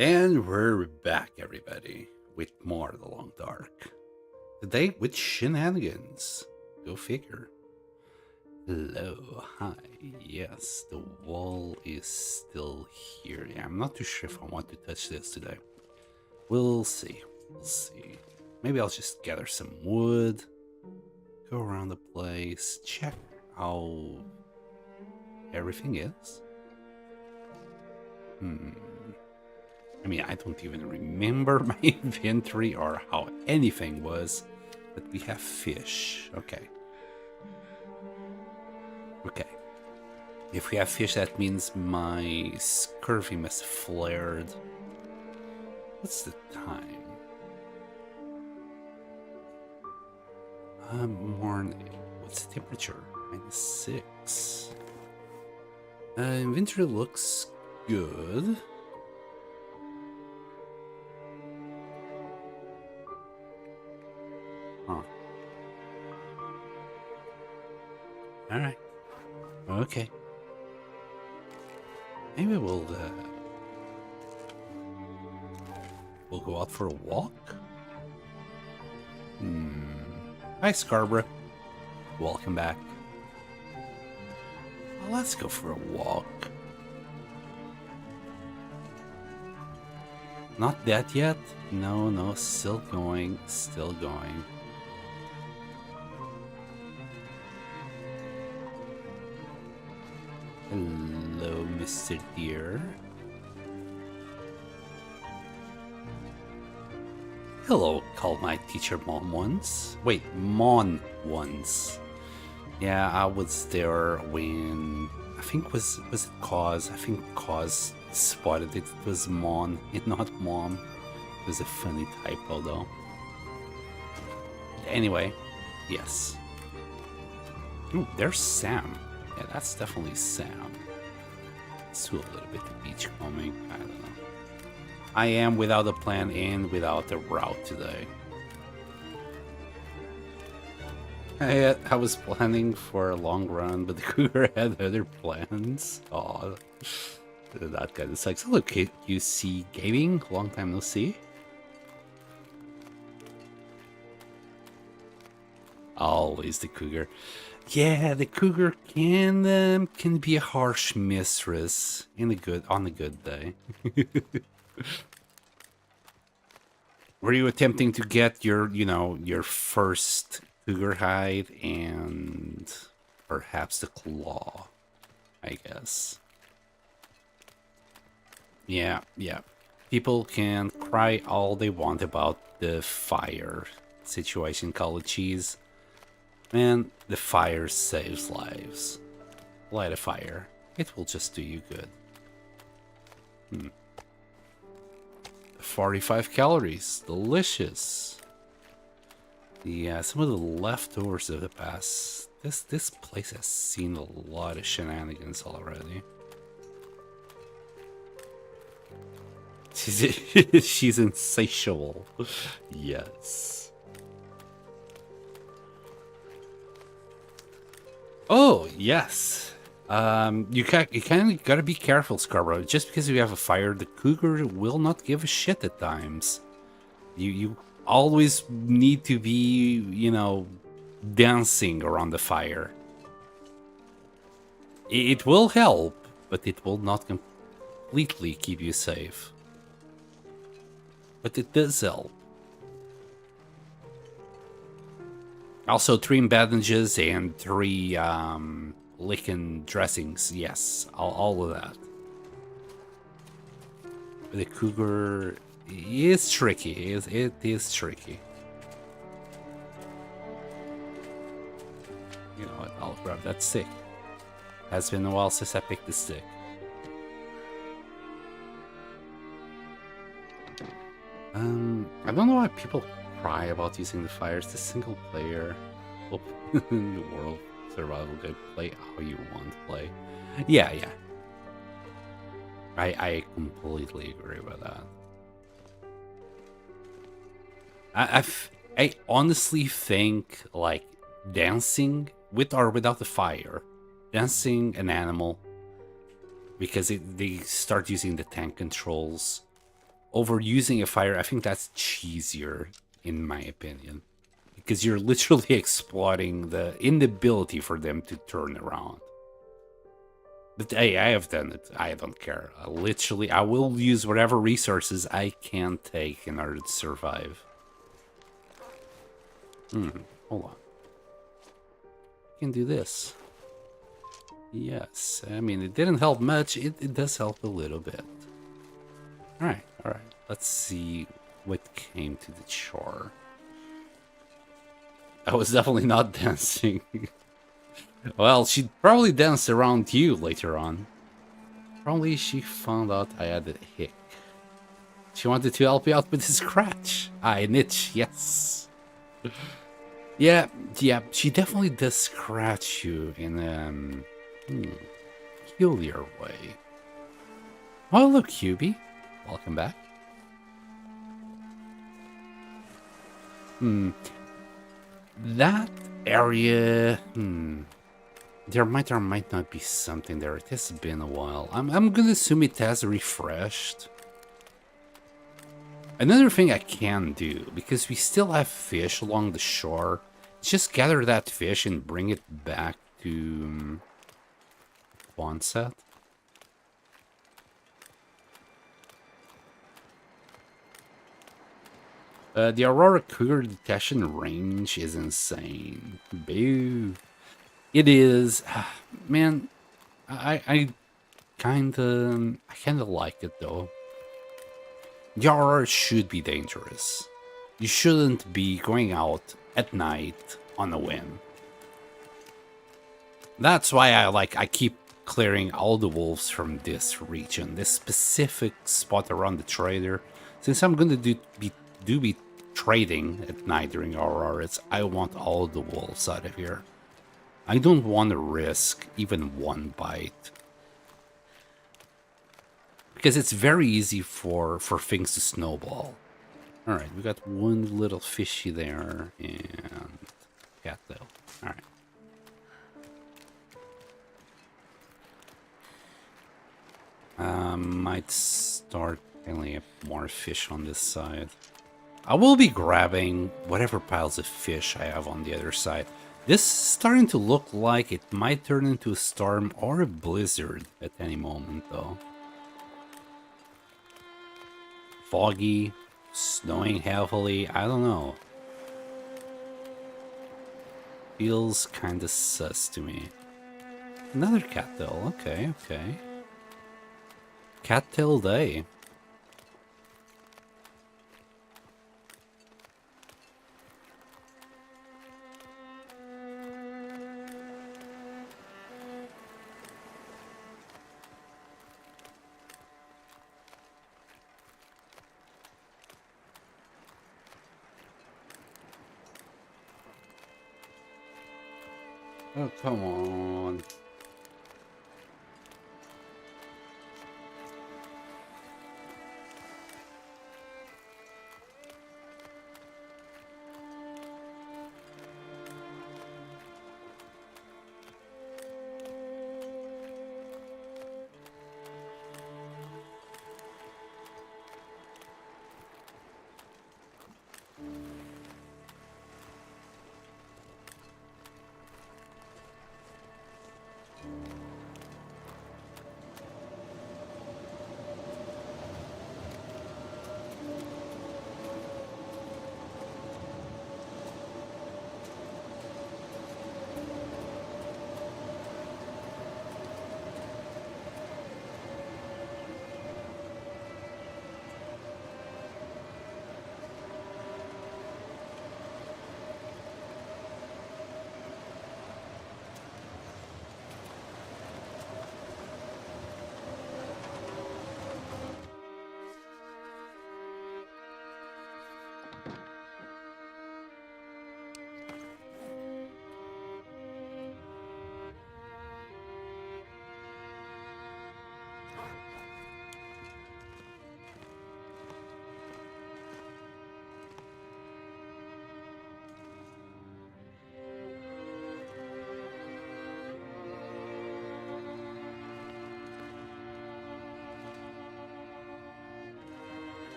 And we're back, everybody, with more The Long Dark. Today with Shenanigans. Go figure. Hello, hi. Yes, the wall is still here. Yeah, I'm not too sure if I want to touch this today. We'll see. We'll see. Maybe I'll just gather some wood, go around the place, check how everything is. I mean, I don't even remember my inventory or how anything was, but we have fish. Okay. Okay. If we have fish, that means my scurvy must have flared. What's the time? Morning. What's the temperature? -6. Inventory looks good. Huh. Alright. Okay. Maybe we'll go out for a walk? Hi, Scarborough. Welcome back. Well, let's go for a walk. Not dead yet? No, still going, still going. Hello, Mr. Deer. Hello, called my teacher Mom once. Wait, Mon once. Yeah, I was there when I think was it Cause? I think Cause spotted it. It was Mon, and not Mom. It was a funny typo though. Anyway, yes. Ooh, there's Sam. Yeah, that's definitely Sam. Let's do a little bit of beachcombing. I don't know. I am without a plan and without a route today. I was planning for a long run, but the cougar had other plans. Aw, that kind of sucks. Hello, QC Gaming. Long time no see. Always the cougar. Yeah, the cougar can be a harsh mistress on a good day. Were you attempting to get your first cougar hide and perhaps the claw? I guess. Yeah. People can cry all they want about the fire situation, call it cheese. Man, the fire saves lives. Light a fire. It will just do you good. 45 calories. Delicious. Yeah, some of the leftovers of the past. This place has seen a lot of shenanigans already. She's insatiable. Yes. Oh, yes. You kind of gotta be careful, Scarborough. Just because you have a fire, the cougar will not give a shit at times. You always need to be, dancing around the fire. It will help, but it will not completely keep you safe. But it does help. Also, 3 bandages and 3 licking dressings. Yes, all of that. The cougar is tricky. It is tricky. You know what? I'll grab that stick. Has been a while since I picked the stick. I don't know why people cry about using the fires. The single player in the world survival guide, play how you want to play. Yeah. I completely agree with that. I honestly think like dancing with or without the fire, dancing an animal, because they start using the tank controls. over using a fire, I think that's cheesier, in my opinion. Because you're literally exploiting the inability for them to turn around. But hey, I have done it. I don't care. I will use whatever resources I can take in order to survive. Hold on. I can do this. Yes, I mean, it didn't help much. It does help a little bit. Alright. Let's see what came to the shore. I was definitely not dancing. Well, she probably danced around you later on. Probably she found out I had a hick. She wanted to help you out with a scratch. An itch, yes. Yeah, she definitely does scratch you in a peculiar way. Oh, look, Hubie. Welcome back. That area, there might or might not be something there. It has been a while. I'm gonna assume it has refreshed. Another thing I can do, because we still have fish along the shore, just gather that fish and bring it back to Quonset. The Aurora Cougar detection range is insane. Boo. It is. Man, I kinda like it though. The Aurora should be dangerous. You shouldn't be going out at night on a whim. That's why I keep clearing all the wolves from this region, this specific spot around the trader. Since I'm gonna be trading at night during auroras, I want all the wolves out of here. I don't want to risk even one bite. Because it's very easy for things to snowball. Alright, we got one little fishy there, and cattail. Alright. Might start filling up more fish on this side. I will be grabbing whatever piles of fish I have on the other side. This is starting to look like it might turn into a storm or a blizzard at any moment, though. Foggy, snowing heavily, I don't know. Feels kinda sus to me. Another cattail, okay. Cattail day. Oh, come on.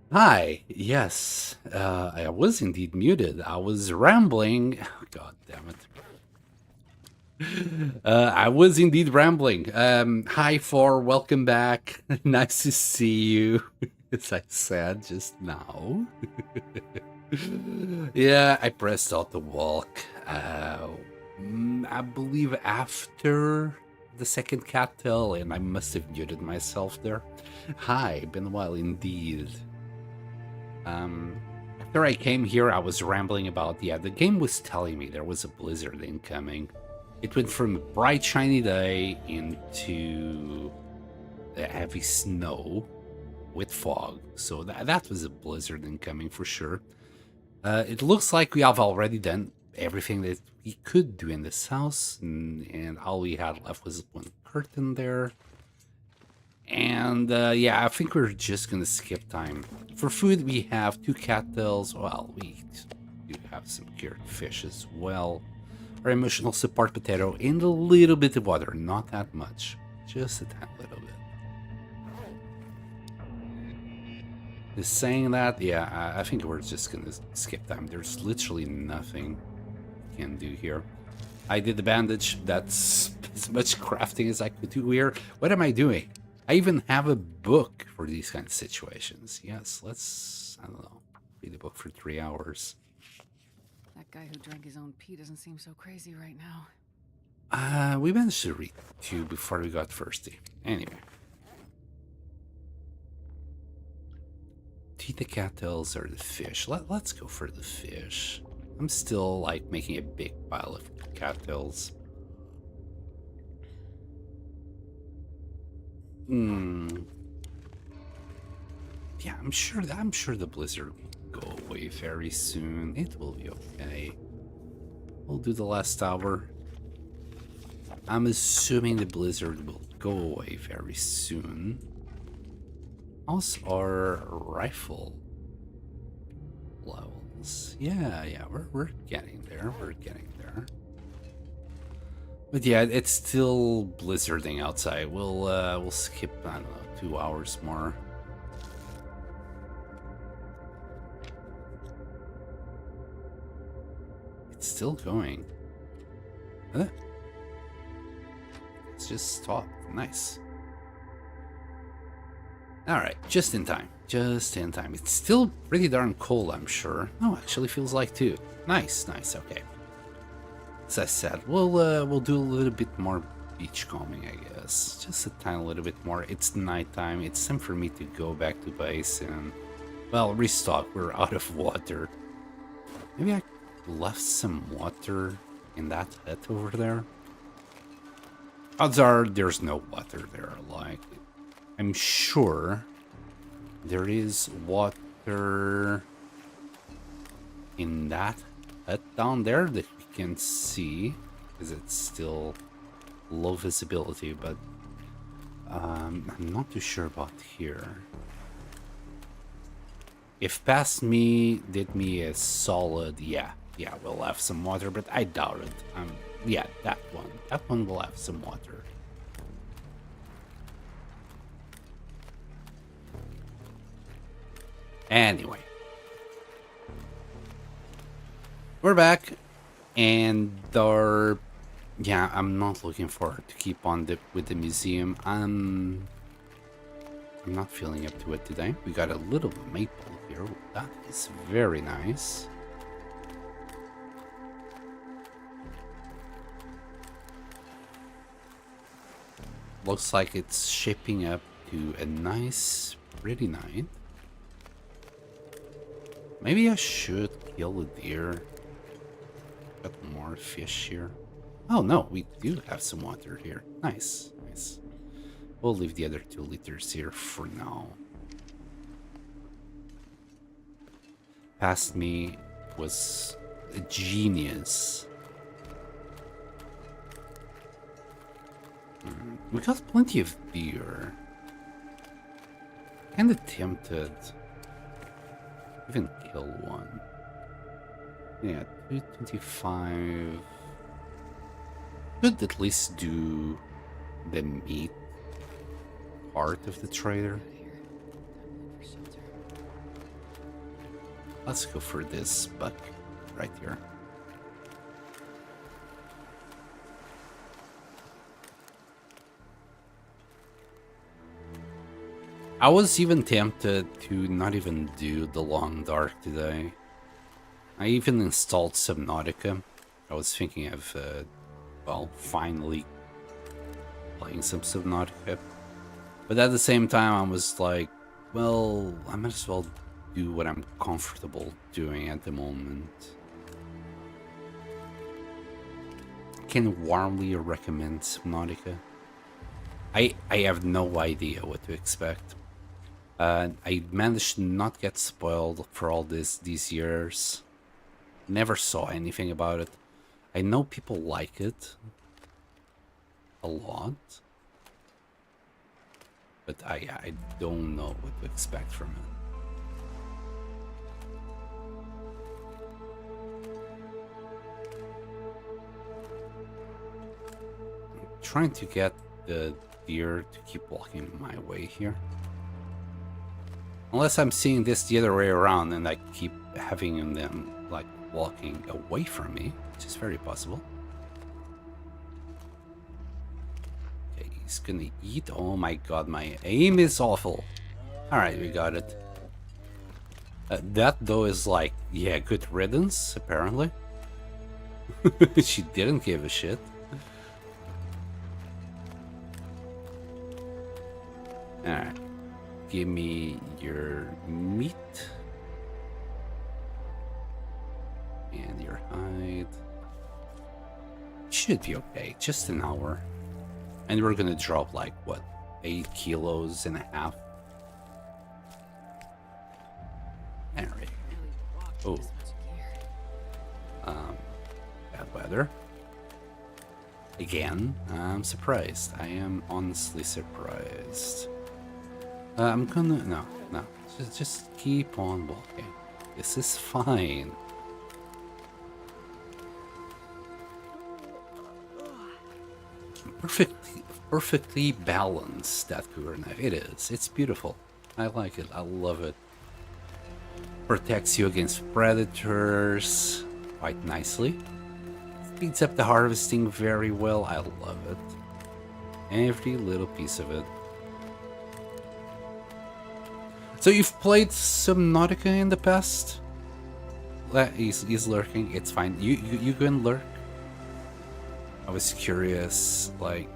Hi, yes, I was indeed muted. I was rambling. God damn it. I was indeed rambling. Hi, For, welcome back. Nice to see you, as I said just now. Yeah, I pressed out the walk. I believe after the second cattail, and I must have muted myself there. Hi, been a while indeed. After I came here, I was rambling about, yeah, the game was telling me there was a blizzard incoming. It went from a bright, shiny day into heavy snow with fog. So that was a blizzard incoming for sure. It looks like we have already done everything that we could do in this house, and all we had left was one curtain there. And yeah, I think we're just gonna skip time. For food, we have 2 cattails. Well, we do have some cured fish as well. Our emotional support potato and a little bit of water, not that much, just a tiny little bit. Is saying that, yeah, I think we're just gonna skip time. There's literally nothing we can do here. I did the bandage. That's as much crafting as I could do here. What am I doing? I even have a book for these kind of situations. Yes, let's, I don't know, read the book for 3 hours. That guy who drank his own pee doesn't seem so crazy right now. We managed to read 2 before we got thirsty. Anyway. Eat the cattails or the fish? Let's go for the fish. I'm still, like, making a big pile of cattails. Yeah, I'm sure the blizzard will go away very soon. It will be okay. We'll do the last hour. I'm assuming the blizzard will go away very soon. Also, our rifle levels. Yeah, we're getting there. We're getting there. But yeah, it's still blizzarding outside. We'll skip, I don't know, 2 hours more. It's still going. It's just stopped. Nice. Alright, just in time. Just in time. It's still pretty darn cold, I'm sure. Oh, actually feels like too. Nice, okay. As I said, we'll do a little bit more beachcombing, I guess. Just a tiny little bit more. It's nighttime. It's time for me to go back to base and, well, restock. We're out of water. Maybe I left some water in that hut over there. Odds are there's no water there. Like, I'm sure there is water in that hut down there that we can see, because it's still low visibility, but I'm not too sure about here. If past me did me a solid, yeah, we'll have some water, but I doubt it. Yeah, that one will have some water. Anyway, we're back, and yeah, I'm not looking forward to keep on with the museum. I'm not feeling up to it today. We got a little maple here. That is very nice. Looks like it's shaping up to a nice, pretty night. Maybe I should kill a deer. Got more fish here. Oh no, we do have some water here. Nice. We'll leave the other 2 liters here for now. Past me was a genius. We got plenty of beer. Kinda tempted. Even kill one. Yeah, 225. Could at least do the meat part of the trader. Let's go for this buck right here. I was even tempted to not even do the Long Dark today. I even installed Subnautica. I was thinking of, well, finally playing some Subnautica. But at the same time, I was like, well, I might as well do what I'm comfortable doing at the moment. Can warmly recommend Subnautica. I have no idea what to expect. I managed to not get spoiled for all these years. Never saw anything about it. I know people like it a lot, but I don't know what to expect from it. I'm trying to get the deer to keep walking my way here. Unless I'm seeing this the other way around and I keep having them like walking away from me, which is very possible. Okay, he's gonna eat. Oh my god, my aim is awful. Alright, we got it. That though is like, yeah, good riddance, apparently. She didn't give a shit. Alright. Give me your meat. And your hide. Should be okay. Just an hour. And we're gonna drop like, what? 8.5 kilos. Alright. Oh. Bad weather. Again, I'm surprised. I am honestly surprised. I'm gonna... No. Just keep on walking. This is fine. Perfectly balanced, that cougar knife. It is. It's beautiful. I like it. I love it. Protects you against predators quite nicely. Speeds up the harvesting very well. I love it. Every little piece of it. So you've played Subnautica in the past? He's lurking. It's fine. You can lurk. I was curious, like...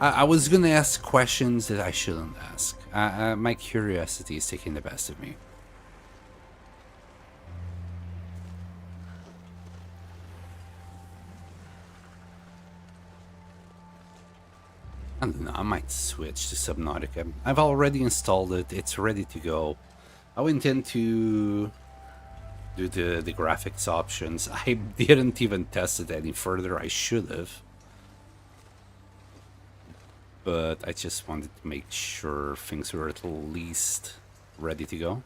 I was gonna ask questions that I shouldn't ask. My curiosity is taking the best of me. I don't know, I might switch to Subnautica. I've already installed it, it's ready to go. I intend to do the graphics options. I didn't even test it any further, I should have. But I just wanted to make sure things were at least ready to go.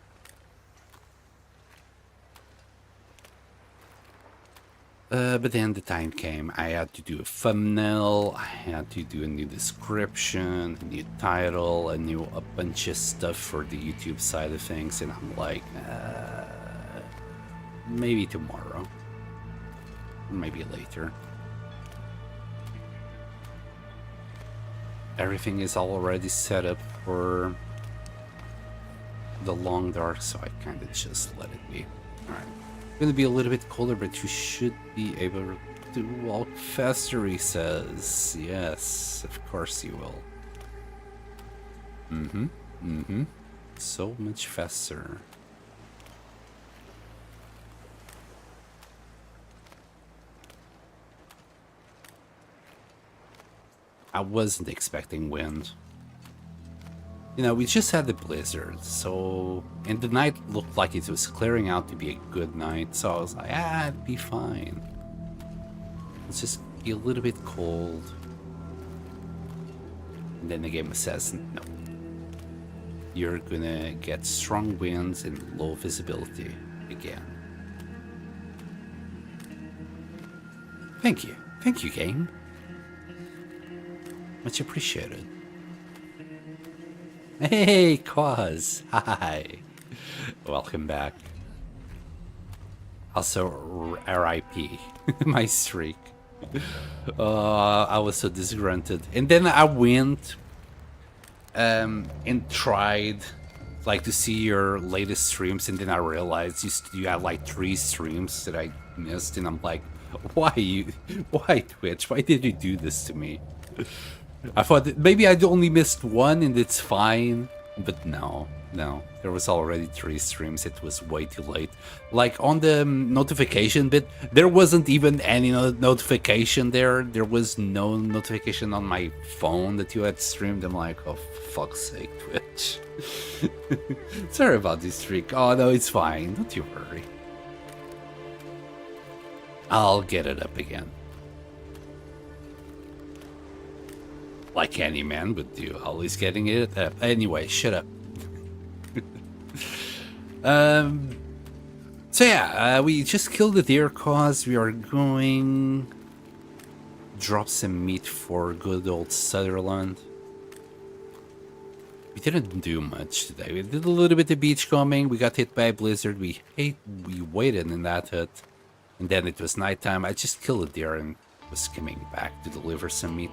But then the time came. I had to do a thumbnail, I had to do a new description, a new title, a bunch of stuff for the YouTube side of things, and I'm like, maybe tomorrow, maybe later. Everything is already set up for the Long Dark, so I kind of just let it be. Alright. Gonna be a little bit colder, but you should be able to walk faster, he says. Yes, of course you will. So much faster. I wasn't expecting wind. You know, we just had the blizzard, so... And the night looked like it was clearing out to be a good night, so I was like, it'd be fine. Let's just be a little bit cold. And then the game says, no. You're gonna get strong winds and low visibility again. Thank you. Thank you, game. Much appreciated. Hey, Quaz. Hi. Welcome back. Also, RIP. My streak. I was so disgruntled. And then I went and tried like to see your latest streams, and then I realized you had like 3 streams that I missed, and I'm like, why Twitch? Why did you do this to me? I thought that maybe I'd only missed 1 and it's fine, but no, there was already 3 streams. It was way too late. Like on the notification bit, there wasn't even any notification there. There was no notification on my phone that you had streamed. I'm like, oh, for fuck's sake, Twitch. Sorry about this streak. Oh no, it's fine. Don't you worry. I'll get it up again. Like any man would do, always getting it up. Anyway, shut up. So yeah, we just killed the deer cause. We are going drop some meat for good old Sutherland. We didn't do much today. We did a little bit of beachcombing. We got hit by a blizzard. We waited in that hut, and then it was nighttime. I just killed a deer and was coming back to deliver some meat.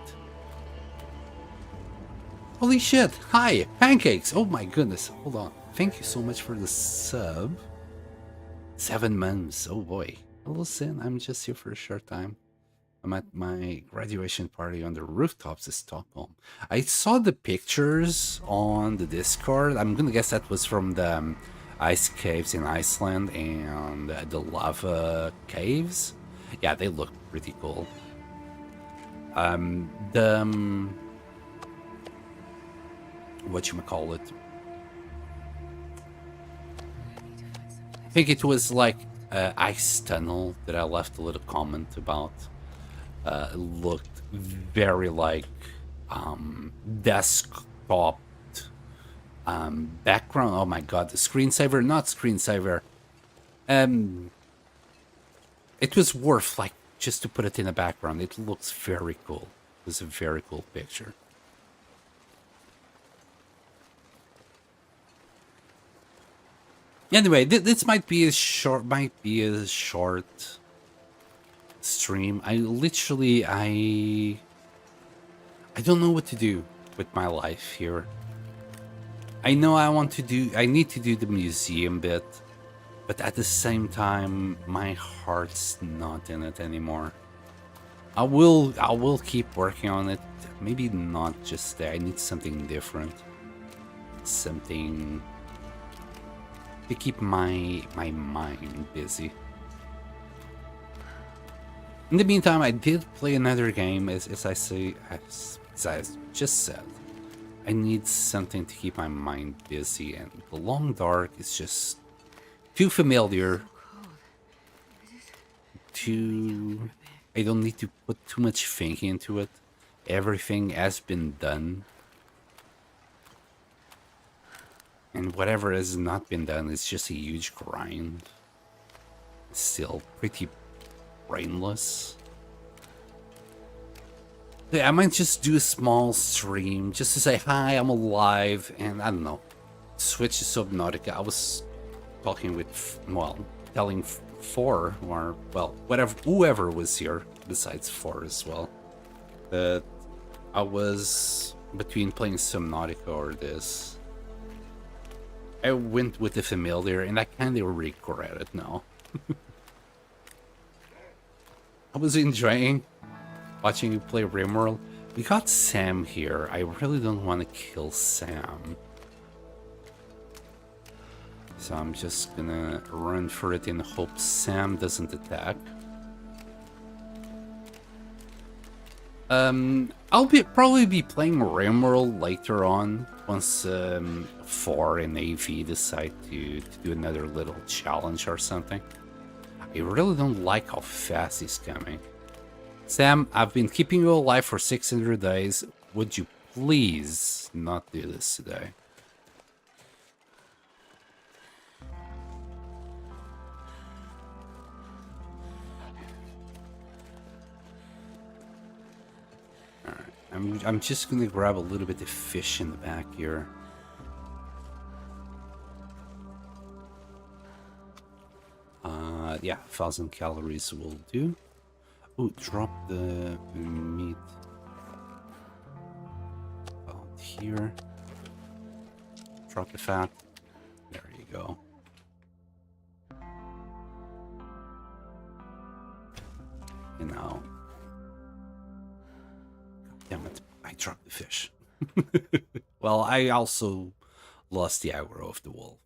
Holy shit! Hi, pancakes! Oh my goodness! Hold on. Thank you so much for the sub. 7 months. Oh boy. Hello, Sin. I'm just here for a short time. I'm at my graduation party on the rooftops of Stockholm. I saw the pictures on the Discord. I'm gonna guess that was from the ice caves in Iceland and the lava caves. Yeah, they look pretty cool. Whatchamacallit. I think it was like ice tunnel that I left a little comment about. It looked very like desktop background. Oh my god, the screensaver, not screensaver. It was worth like just to put it in the background. It looks very cool. It was a very cool picture. Anyway, this might be a short stream. I don't know what to do with my life here. I know I need to do the museum bit, but at the same time, my heart's not in it anymore. I will keep working on it. Maybe not just there. I need something different. Something to keep my mind busy. In the meantime, I did play another game, as I just said. I need something to keep my mind busy, and The Long Dark is just too familiar. I don't need to put too much thinking into it. Everything has been done. And whatever has not been done is just a huge grind. It's still pretty brainless. Yeah, I might just do a small stream just to say hi, I'm alive, and I don't know, switch to Subnautica. I was talking with, telling 4 or whoever was here besides 4 as well, that I was between playing Subnautica or this. I went with the familiar, and I kind of regret it now. I was enjoying watching you play RimWorld. We got Sam here. I really don't want to kill Sam. So I'm just gonna run for it in hope Sam doesn't attack. I'll probably be playing RimWorld later on once 4 and AV decide to do another little challenge or something. I really don't like how fast he's coming. Sam, I've been keeping you alive for 600 days. Would you please not do this today? Alright, I'm just gonna grab a little bit of fish in the back here. Yeah, 1,000 calories will do. Oh, drop the meat out here. Drop the fat. There you go. You know. Damn it, I dropped the fish. Well, I also lost the aggro of the wolf.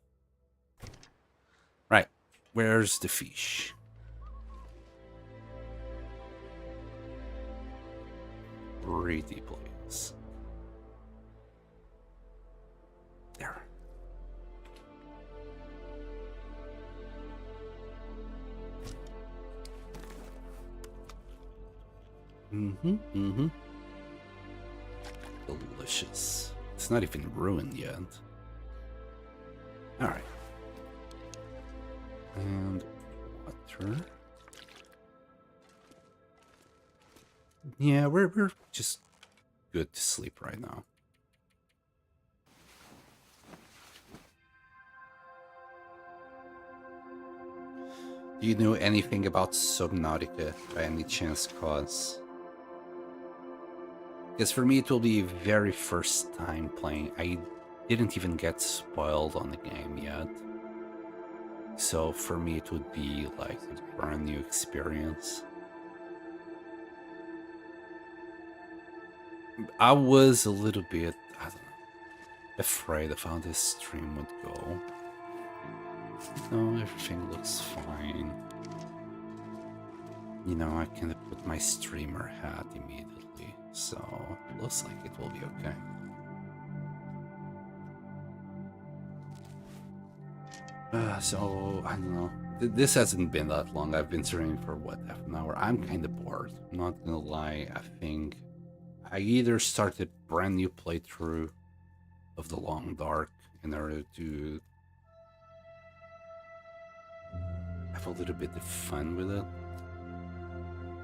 Right, where's the fish? Pretty please. There. Delicious. It's not even ruined yet. Alright. And water. Yeah, we're just good to sleep right now. Do you know anything about Subnautica by any chance, cause? Because for me it will be very first time playing. I didn't even get spoiled on the game yet. So for me it would be like a brand new experience. I was a little bit, I don't know, afraid of how this stream would go. No, everything looks fine. You know, I can put my streamer hat immediately, so it looks like it will be okay. So, I don't know. This hasn't been that long. I've been streaming for, what, half an hour? I'm kind of bored. I'm not gonna lie. I think I either started a brand new playthrough of The Long Dark in order to have a little bit of fun with it,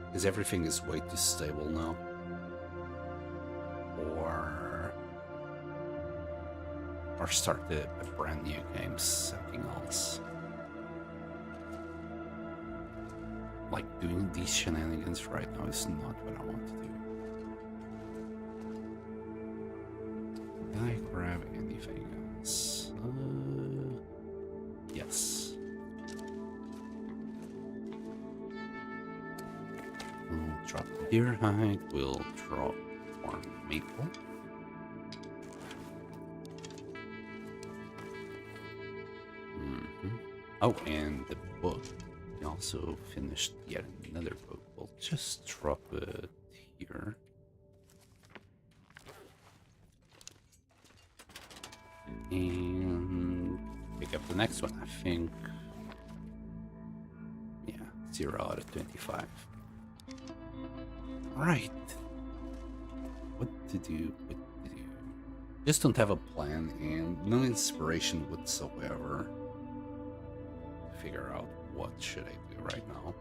because everything is way too stable now, or start a brand new game, something else. Like doing these shenanigans right now is not what I want to do. Can I grab anything else? Yes. We'll drop the deer hide. We'll drop more maple. Oh, and the book. We also finished yet another book. We'll just drop it here. And pick up the next one, I think. Yeah, 0 out of 25. Right. What to do? Just don't have a plan and no inspiration whatsoever to figure out what should I do right now.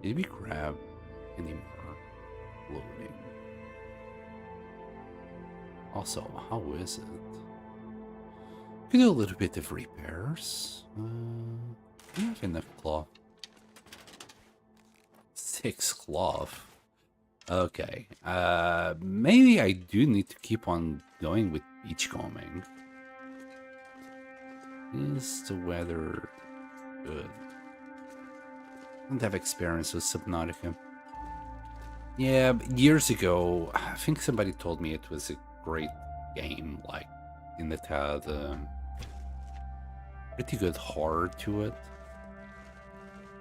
Did we grab any more loading? Also, how is it? Could do a little bit of repairs. I have enough cloth. 6 cloth. Okay. Maybe I do need to keep on going with beachcombing. Is the weather good? I don't have experience with Subnautica. Yeah, but years ago, I think somebody told me it was a great game, like, and it had pretty good horror to it.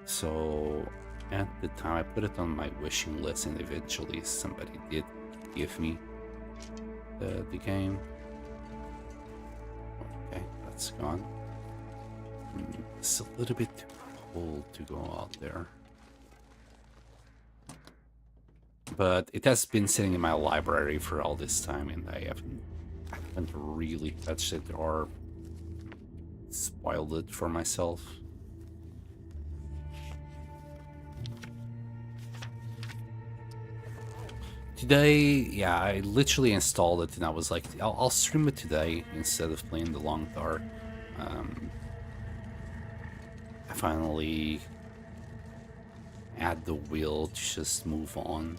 So, at the time, I put it on my wishing list, and eventually somebody did give me the game. Okay, that's gone. It's a little bit too cold to go out there. But it has been sitting in my library for all this time, and I haven't really touched it or spoiled it for myself. Today, yeah, I literally installed it and I was like, I'll stream it today instead of playing the Long Dark. I finally had the will to just move on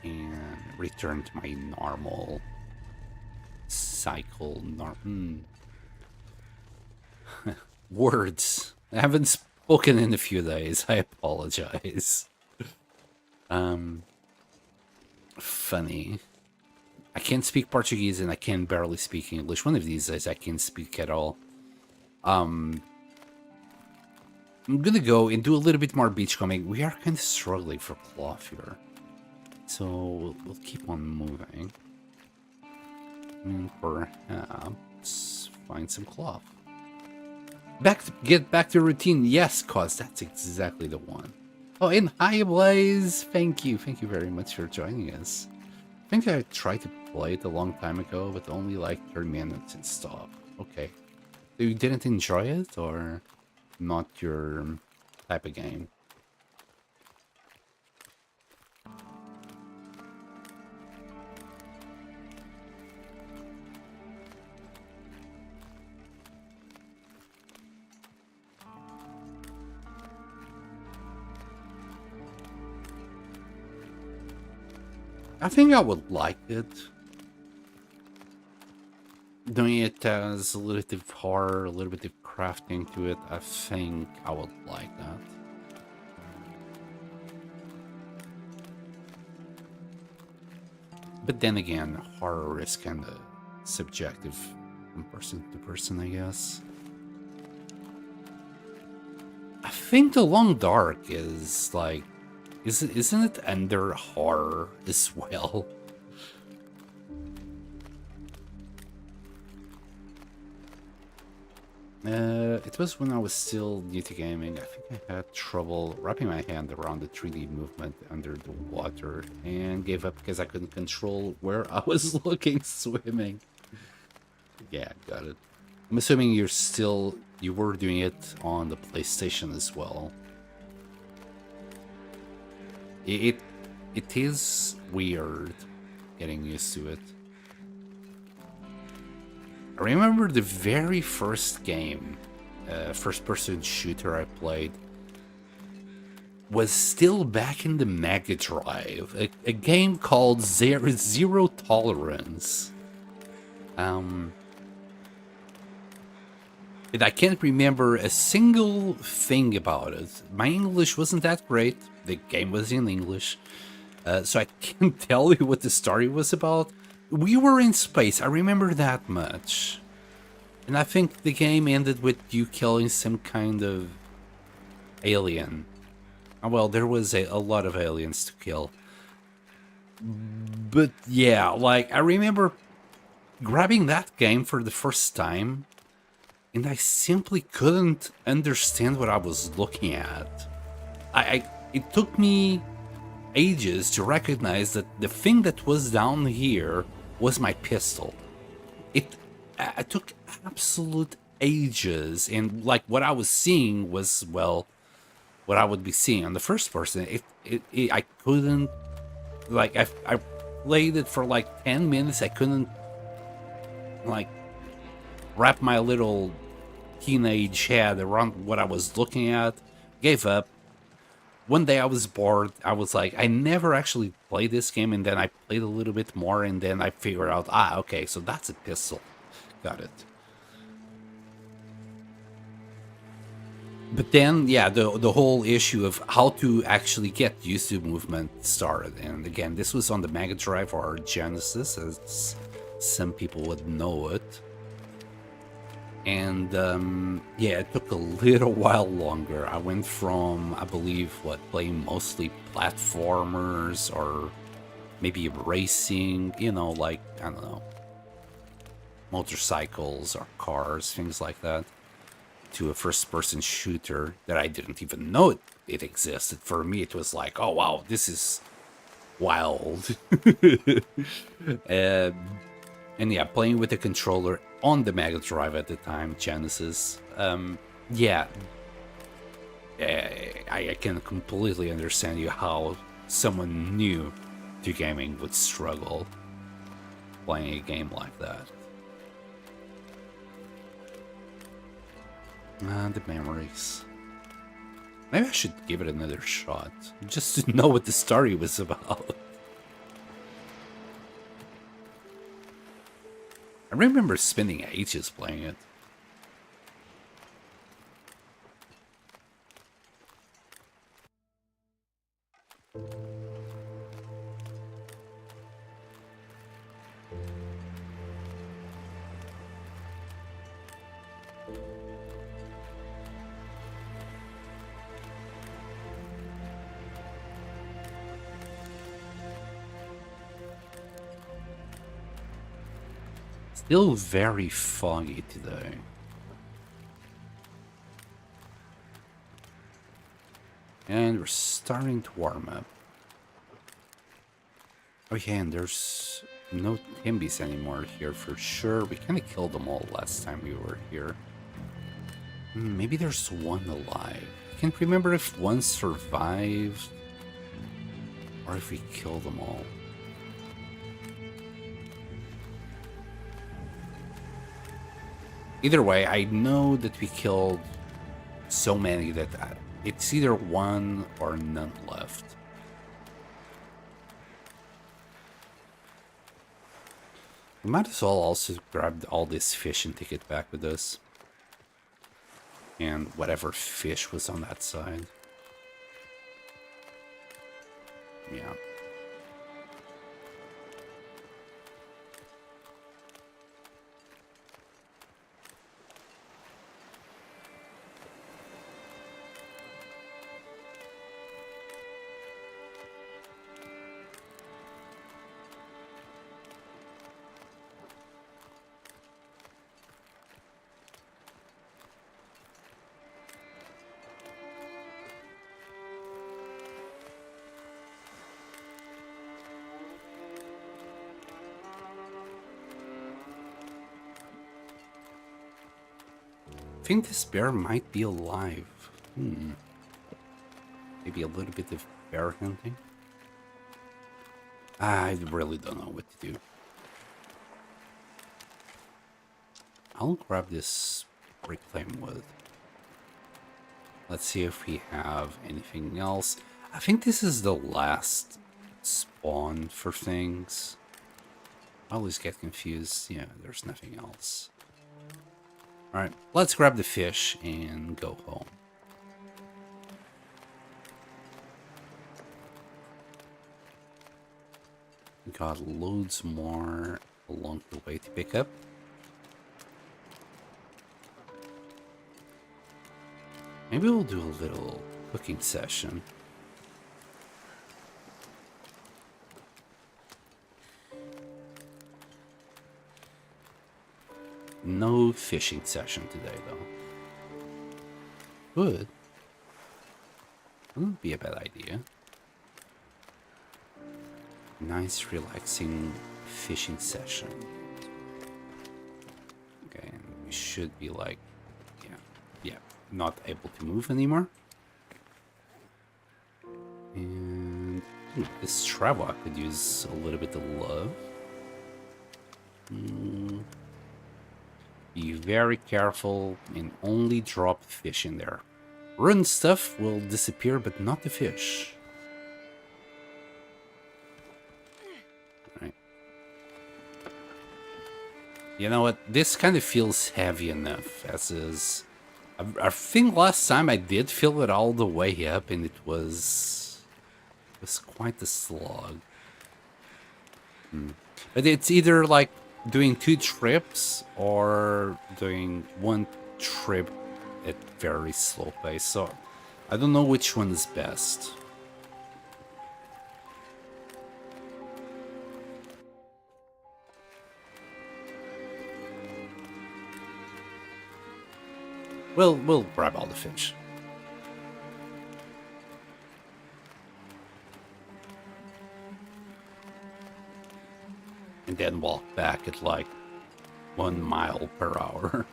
and return to my normal cycle. Words. I haven't spoken in a few days. I apologize. Funny. I can't speak Portuguese and I can barely speak English. One of these days I can't speak at all. I'm gonna go and do a little bit more beachcombing. We are kind of struggling for cloth here, so we'll keep on moving. And perhaps find some cloth. Get back to routine. Yes, cause that's exactly the one. Oh, and hi Blaze. Thank you very much for joining us. I think I tried to play it a long time ago, but only like 30 minutes and stopped. Okay. So you didn't enjoy it, or not your type of game? I think I would like it. Doing it as a little bit of horror, a little bit of crafting to it, I think I would like that. But then again, horror is kind of subjective from person to person, I guess. I think The Long Dark is like, isn't it under horror as well? It was when I was still new to gaming. I think I had trouble wrapping my hand around the 3D movement under the water and gave up because I couldn't control where I was looking swimming. Yeah, got it. I'm assuming you were doing it on the PlayStation as well. It is weird getting used to it. I remember the very first game, first-person shooter I played, was still back in the Mega Drive. A game called Zero Tolerance. And I can't remember a single thing about it. My English wasn't that great. The game was in English. So I can't tell you what the story was about. We were in space, I remember that much. And I think the game ended with you killing some kind of alien. Well, there was a lot of aliens to kill. But yeah, like, I remember grabbing that game for the first time, and I simply couldn't understand what I was looking at. It took me ages to recognize that the thing that was down here was my pistol. It took absolute ages, and like what I was seeing was, well, what I would be seeing on the first person. I couldn't, like, I played it for like 10 minutes. I couldn't, like, wrap my little teenage head around what I was looking at. Gave up. One day I was bored. I was like, I never actually played this game, and then I played a little bit more, and then I figured out, okay, so that's a pistol. Got it. But then, yeah, the whole issue of how to actually get used to movement started. And again, this was on the Mega Drive or Genesis, as some people would know it. And yeah, it took a little while longer. I went from, I believe, playing mostly platformers or maybe racing, you know, like, I don't know, motorcycles or cars, things like that. to a first-person shooter that I didn't even know it existed. For me, it was like, oh wow, this is wild. And yeah, playing with the controller on the Mega Drive at the time, Genesis. Yeah, I can completely understand you how someone new to gaming would struggle playing a game like that. The memories. Maybe I should give it another shot, just to know what the story was about. I remember spending ages playing it. Still very foggy today. And we're starting to warm up. Oh yeah, and there's no Timbies anymore here for sure. We kind of killed them all last time we were here. Maybe there's one alive. I can't remember if one survived or if we killed them all. Either way, I know that we killed so many that it's either one or none left. We might as well also grab all this fish and take it back with us. And whatever fish was on that side. Yeah. I think this bear might be alive. Maybe a little bit of bear hunting. I really don't know what to do. I'll grab this reclaim wood. Let's see if we have anything else. I think this is the last spawn for things. I always get confused. Yeah, there's nothing else. Alright, let's grab the fish and go home. We got loads more along the way to pick up. Maybe we'll do a little cooking session. No fishing session today, though. Good. Wouldn't be a bad idea. Nice, relaxing fishing session. Okay, and we should be like, yeah, not able to move anymore. And this travel I could use a little bit of love. Be very careful and only drop fish in there. Run stuff will disappear, but not the fish. Right. You know what? This kind of feels heavy enough as is. I think last time I did fill it all the way up, and it was quite a slog. But it's either like doing 2 trips or doing 1 trip at very slow pace, so I don't know which one is best. We'll grab all the fish. And then walk back at like 1 mile per hour.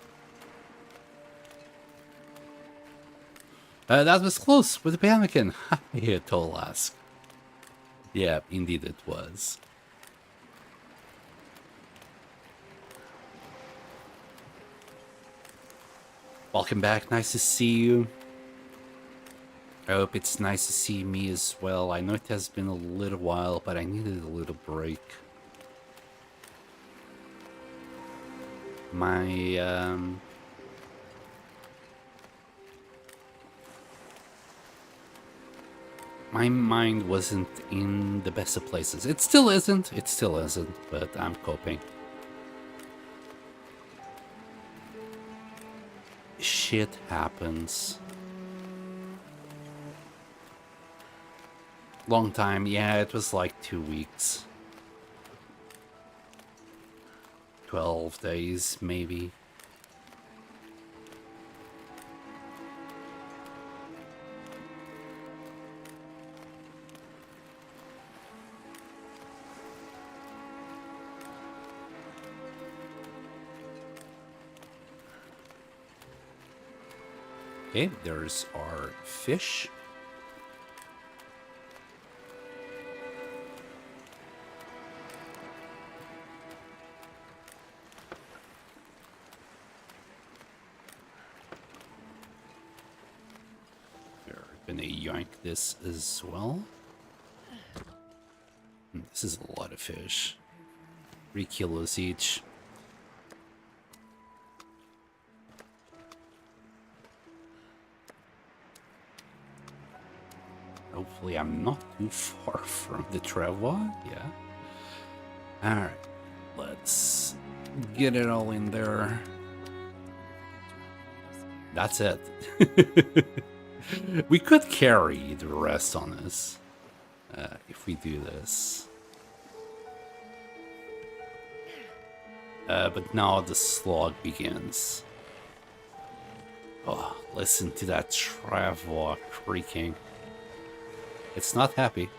That was close with the pemmican. Yeah, total ask. Yeah, indeed it was. Welcome back, nice to see you. I hope it's nice to see me as well. I know it has been a little while, but I needed a little break. My my mind wasn't in the best of places. It still isn't, but I'm coping. Shit happens. Long time, yeah, it was like 2 weeks. 12 days, maybe. Okay, there's our fish. We're gonna yank this as well. This is a lot of fish. 3 kilos each. Hopefully I'm not too far from the travois. Yeah. Alright. Let's get it all in there. That's it. We could carry the rest on us if we do this. But now the slog begins. Oh, listen to that travois creaking. It's not happy.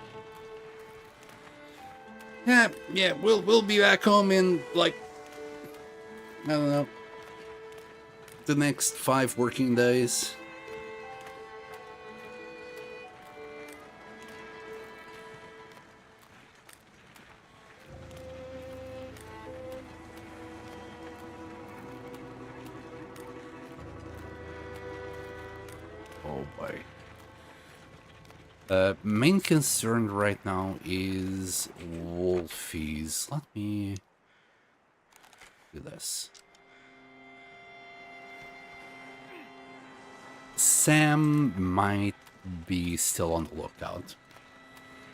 Yeah, we'll be back home in like, I don't know, the next 5 working days. Oh boy. Main concern right now is wolfies. Let me do this. Sam might be still on the lookout.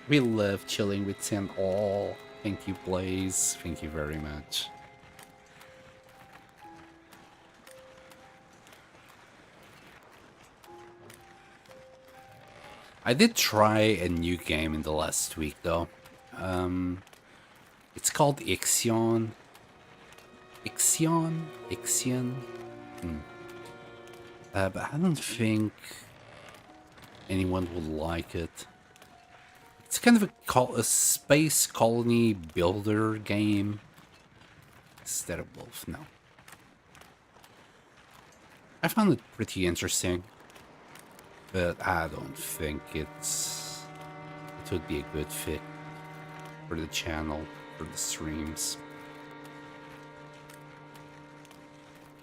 We love chilling with Sam. Oh, thank you, Blaze. Thank you very much. I did try a new game in the last week, though. It's called Ixion. Ixion? But I don't think anyone will like it. It's kind of a space colony builder game. Instead of Wolf, no. I found it pretty interesting. But I don't think it would be a good fit for the channel, for the streams.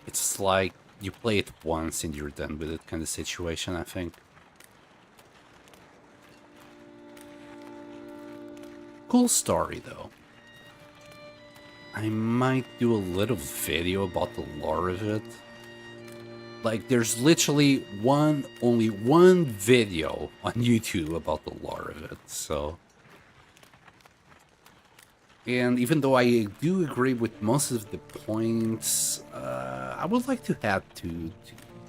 It's like you play it once and you're done with it kind of situation, I think. Cool story though. I might do a little video about the lore of it. Like, there's literally only one video on YouTube about the lore of it, so. And even though I do agree with most of the points, I would like to add to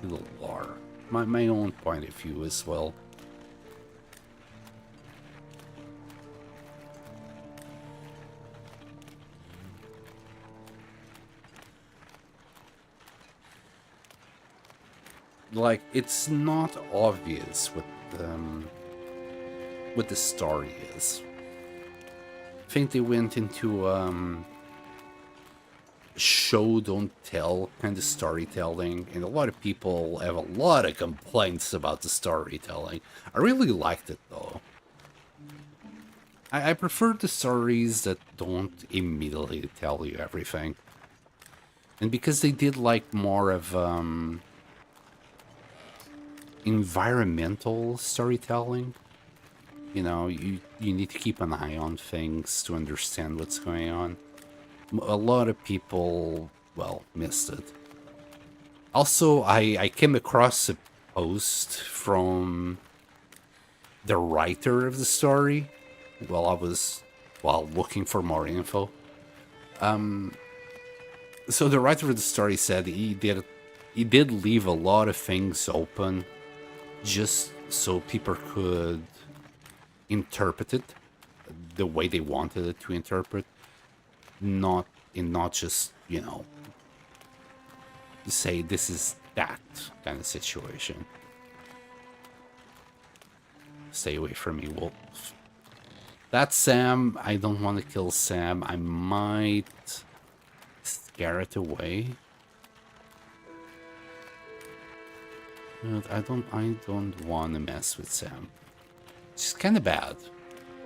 the lore. My own point of view as well. like, it's not obvious what the story is. I think they went into show don't tell kind of storytelling, and a lot of people have a lot of complaints about the storytelling. I really liked it though. I prefer the stories that don't immediately tell you everything. And because they did like more of environmental storytelling, you know, you need to keep an eye on things to understand what's going on. A lot of people, well, missed it. Also, I came across a post from the writer of the story while I was looking for more info. So the writer of the story said he did leave a lot of things open just so people could interpret it the way they wanted it to interpret, not just, you know, say this is that kind of situation. Stay away from me, wolf. That's Sam. I don't want to kill Sam. I might scare it away. But I don't want to mess with Sam. It's kind of bad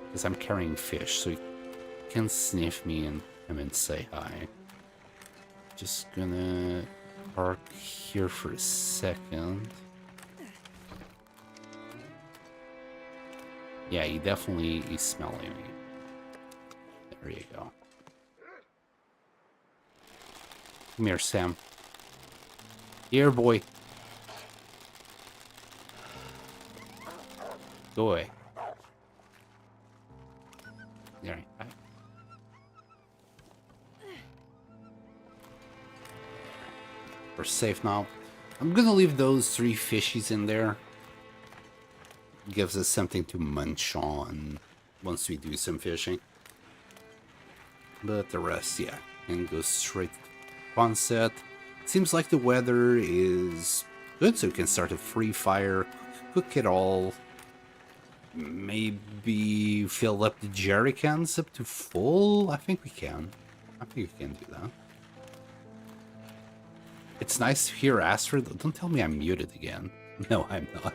because I'm carrying fish, so he can sniff me and come and say hi. Just gonna park here for a second. Yeah, he definitely is smelling me. There you go. Come here, Sam. Here, boy. Go away. Alright, bye. We're safe now. I'm gonna leave those 3 fishies in there. Gives us something to munch on once we do some fishing. But the rest, yeah, and go straight to sunset. Seems like the weather is good, so we can start a free fire, cook it all. Maybe fill up the jerry cans up to full. I think we can. I think we can do that. It's nice to hear Astrid. Don't tell me I'm muted again. No, I'm not.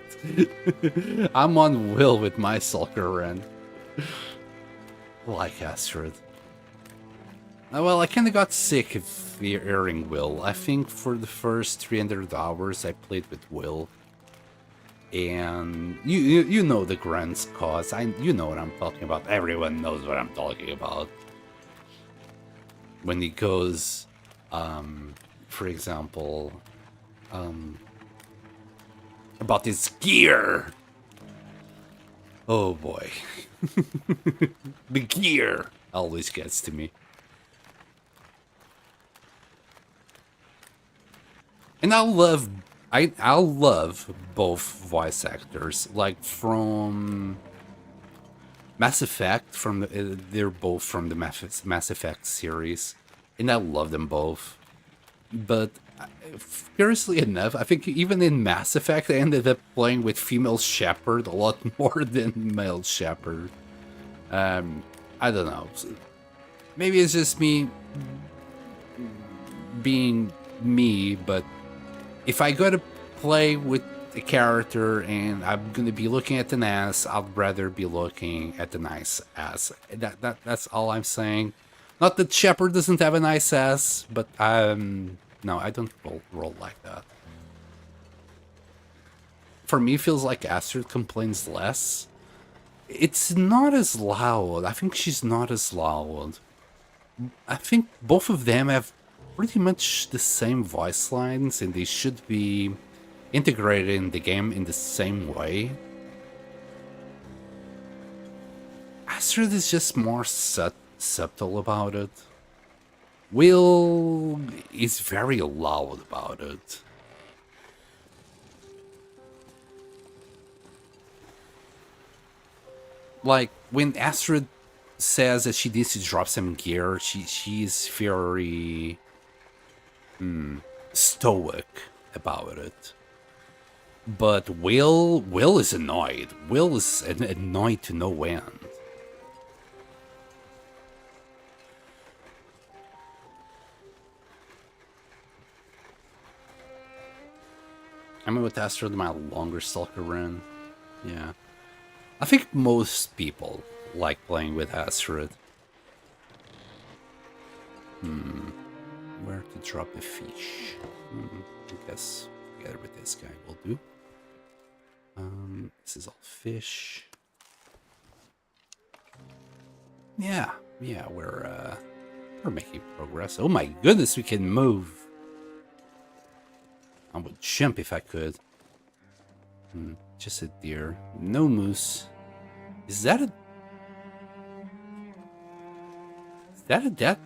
I'm on Will with my Sulker Ren. Like Astrid. Well, I kind of got sick of hearing Will. I think for the first 300 hours I played with Will. And you know the Grant's cause. You know what I'm talking about. Everyone knows what I'm talking about. When he goes, for example, about his gear. Oh boy. The gear always gets to me. And I'll love both voice actors. Like from Mass Effect, they're both from the Mass Effect series. And I love them both. But curiously enough, I think even in Mass Effect, I ended up playing with female Shepard a lot more than male Shepard. I don't know. Maybe it's just me being me, but if I go to play with a character and I'm going to be looking at an ass, I'd rather be looking at the nice ass. That's all I'm saying. Not that Shepard doesn't have a nice ass, but no, I don't roll like that. For me, it feels like Astrid complains less. It's not as loud. I think she's not as loud. I think both of them have pretty much the same voice lines, and they should be integrated in the game in the same way. Astrid is just more subtle about it. Will is very loud about it. Like, when Astrid says that she needs to drop some gear, she's very stoic about it. But Will is annoyed. Will is annoyed to no end. I mean, with Astrid, my longer Stalker run. Yeah. I think most people like playing with Astrid. Where to drop the fish? I guess together with this guy will do. This is all fish. Yeah, we're making progress. Oh my goodness, we can move. I would jump if I could. Just a deer. No moose. Is that a dead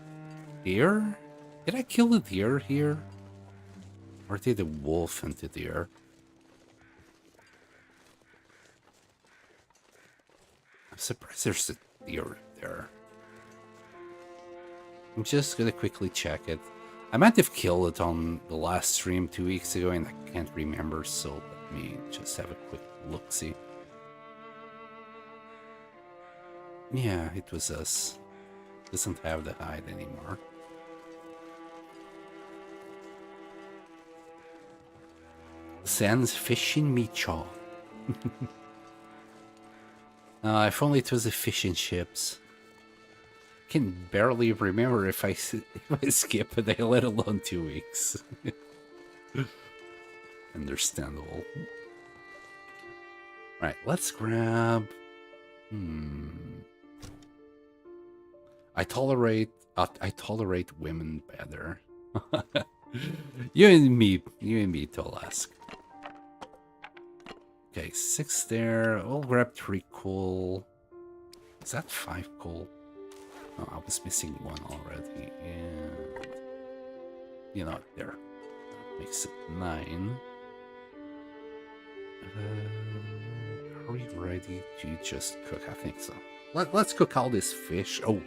deer? Did I kill the deer here? Or did the wolf hunt the deer? I'm surprised there's a deer there. I'm just gonna quickly check it. I might have killed it on the last stream 2 weeks ago and I can't remember, so let me just have a quick look-see. Yeah, it was us. Doesn't have the hide anymore. Sans fishing me chaw. If only it was a fishing ships. Can barely remember if I skip a day, let alone 2 weeks. Understandable. Right, let's grab. I tolerate women better. You and me, Tolask. Okay, 6 there. We'll grab 3 coal. Is that 5 coal? Oh, I was missing 1 already. And you know, there. That makes it 9. Are we ready to just cook? I think so. Let's cook all this fish. Oh.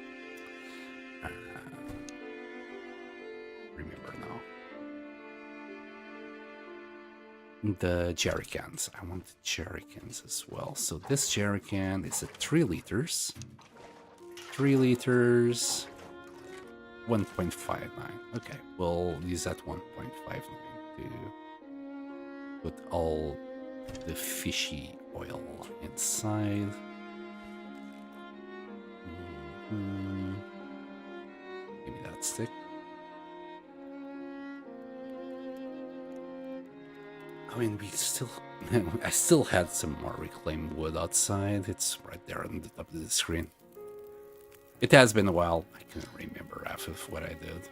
Remember now. The jerry cans. I want the jerry cans as well. So this jerry can is at 3 liters. 3 liters. 1.59. Okay, we'll use that 1.59 to put all the fishy oil inside. Give me that stick. I mean, I still had some more reclaimed wood outside. It's right there on the top of the screen. It has been a while. I can't remember half of what I did.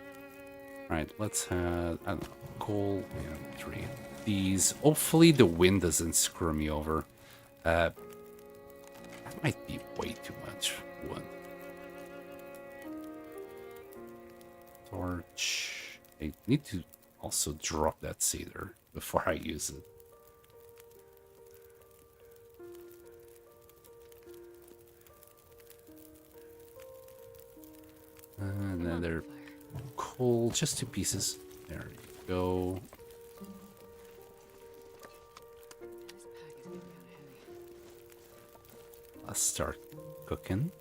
Right, let's have, I don't know, coal and 3 of these. Hopefully the wind doesn't screw me over. That might be way too much wood. Torch. I need to also drop that cedar before I use it. Another coal, just 2 pieces. There you go. Let's start cooking.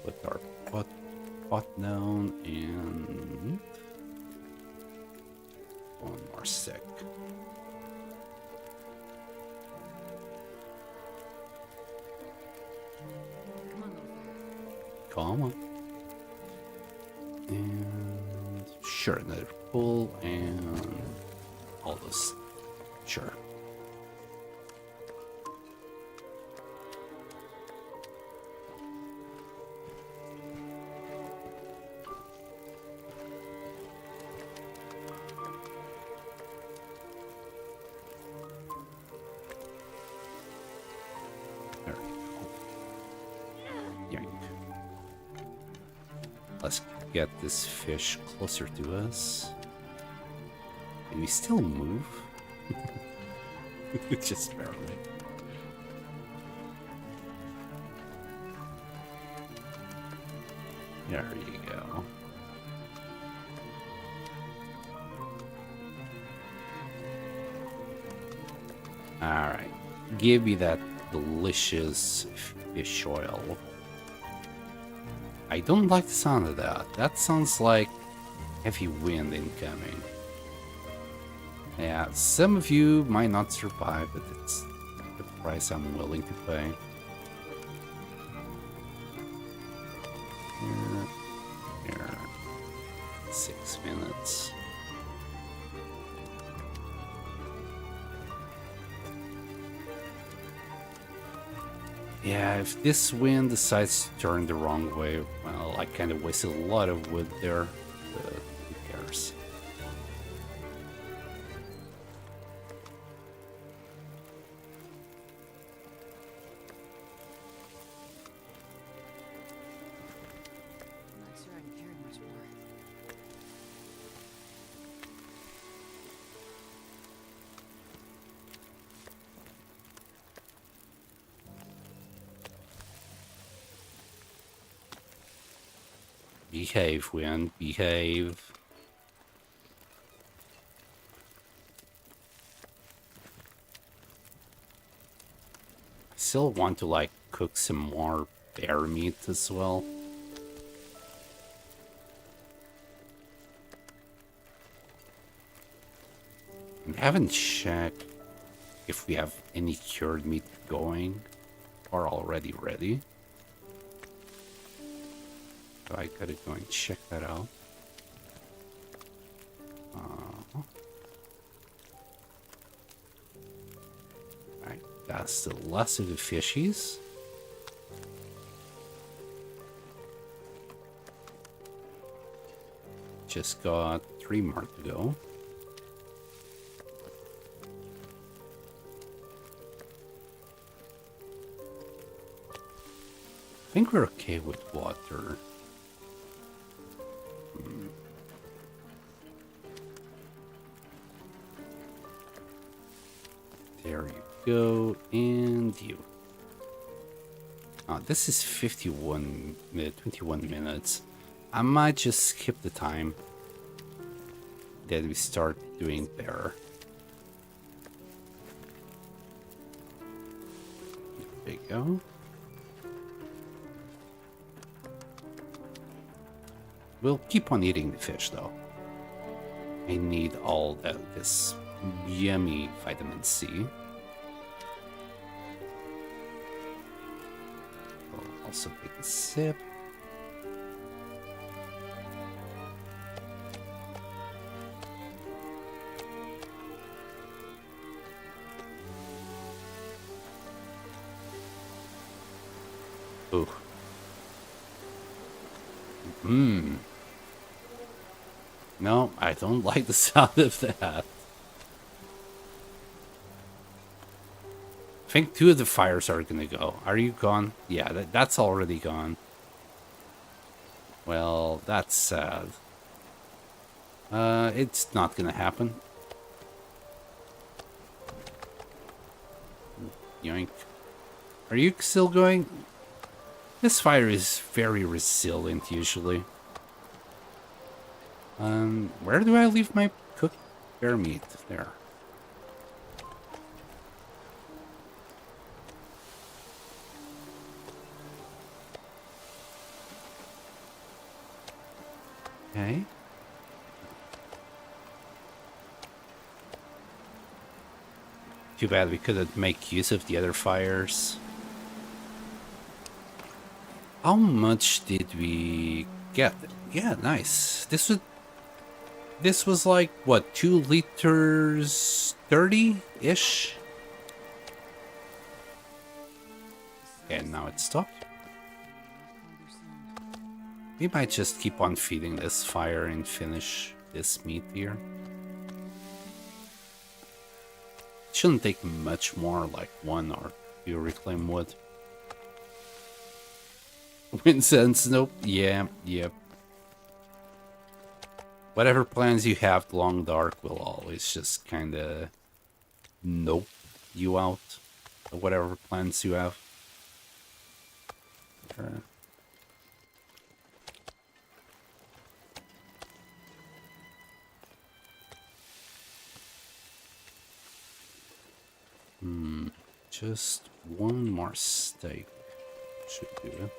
Put our pot down and 1 more stick. Come on. And sure, another pull and all those. Sure. Let's get this fish closer to us. Can we still move? Just barely. There you go. Alright. Give me that delicious fish oil. I don't like the sound of that. That sounds like heavy wind incoming. Yeah, some of you might not survive, but it's the price I'm willing to pay. Here. 6 minutes. Yeah, if this wind decides to turn the wrong way, well, I kind of wasted a lot of wood there, but who cares? I'm not sure I can carry much more. Behave, wind, behave. I still want to, like, cook some more bear meat as well. I haven't checked if we have any cured meat going or already ready. So I gotta go and check that out. Alright, that's the last of the fishies. Just got 3 more to go. I think we're okay with water. There you go, and you. This is 21 minutes. I might just skip the time that we start doing bear. There you go. We'll keep on eating the fish, though. I need all this yummy vitamin C. I'll also take a sip. Ooh. No, I don't like the sound of that. I think 2 of the fires are gonna go. Are you gone? Yeah, that's already gone. Well, that's sad. It's not gonna happen. Yoink. Are you still going? This fire is very resilient usually. Where do I leave my cooked bear meat? There. Okay. Too bad we couldn't make use of the other fires. How much did we get? Yeah, nice. This was like, what, 2 liters 30-ish? And now it stopped. We might just keep on feeding this fire and finish this meat here. Shouldn't take much more, like 1 or 2 reclaimed wood. Incense, nope. Yeah, yep. Whatever plans you have, Long Dark will always just kinda nope you out. Whatever plans you have. Just one more steak should do it.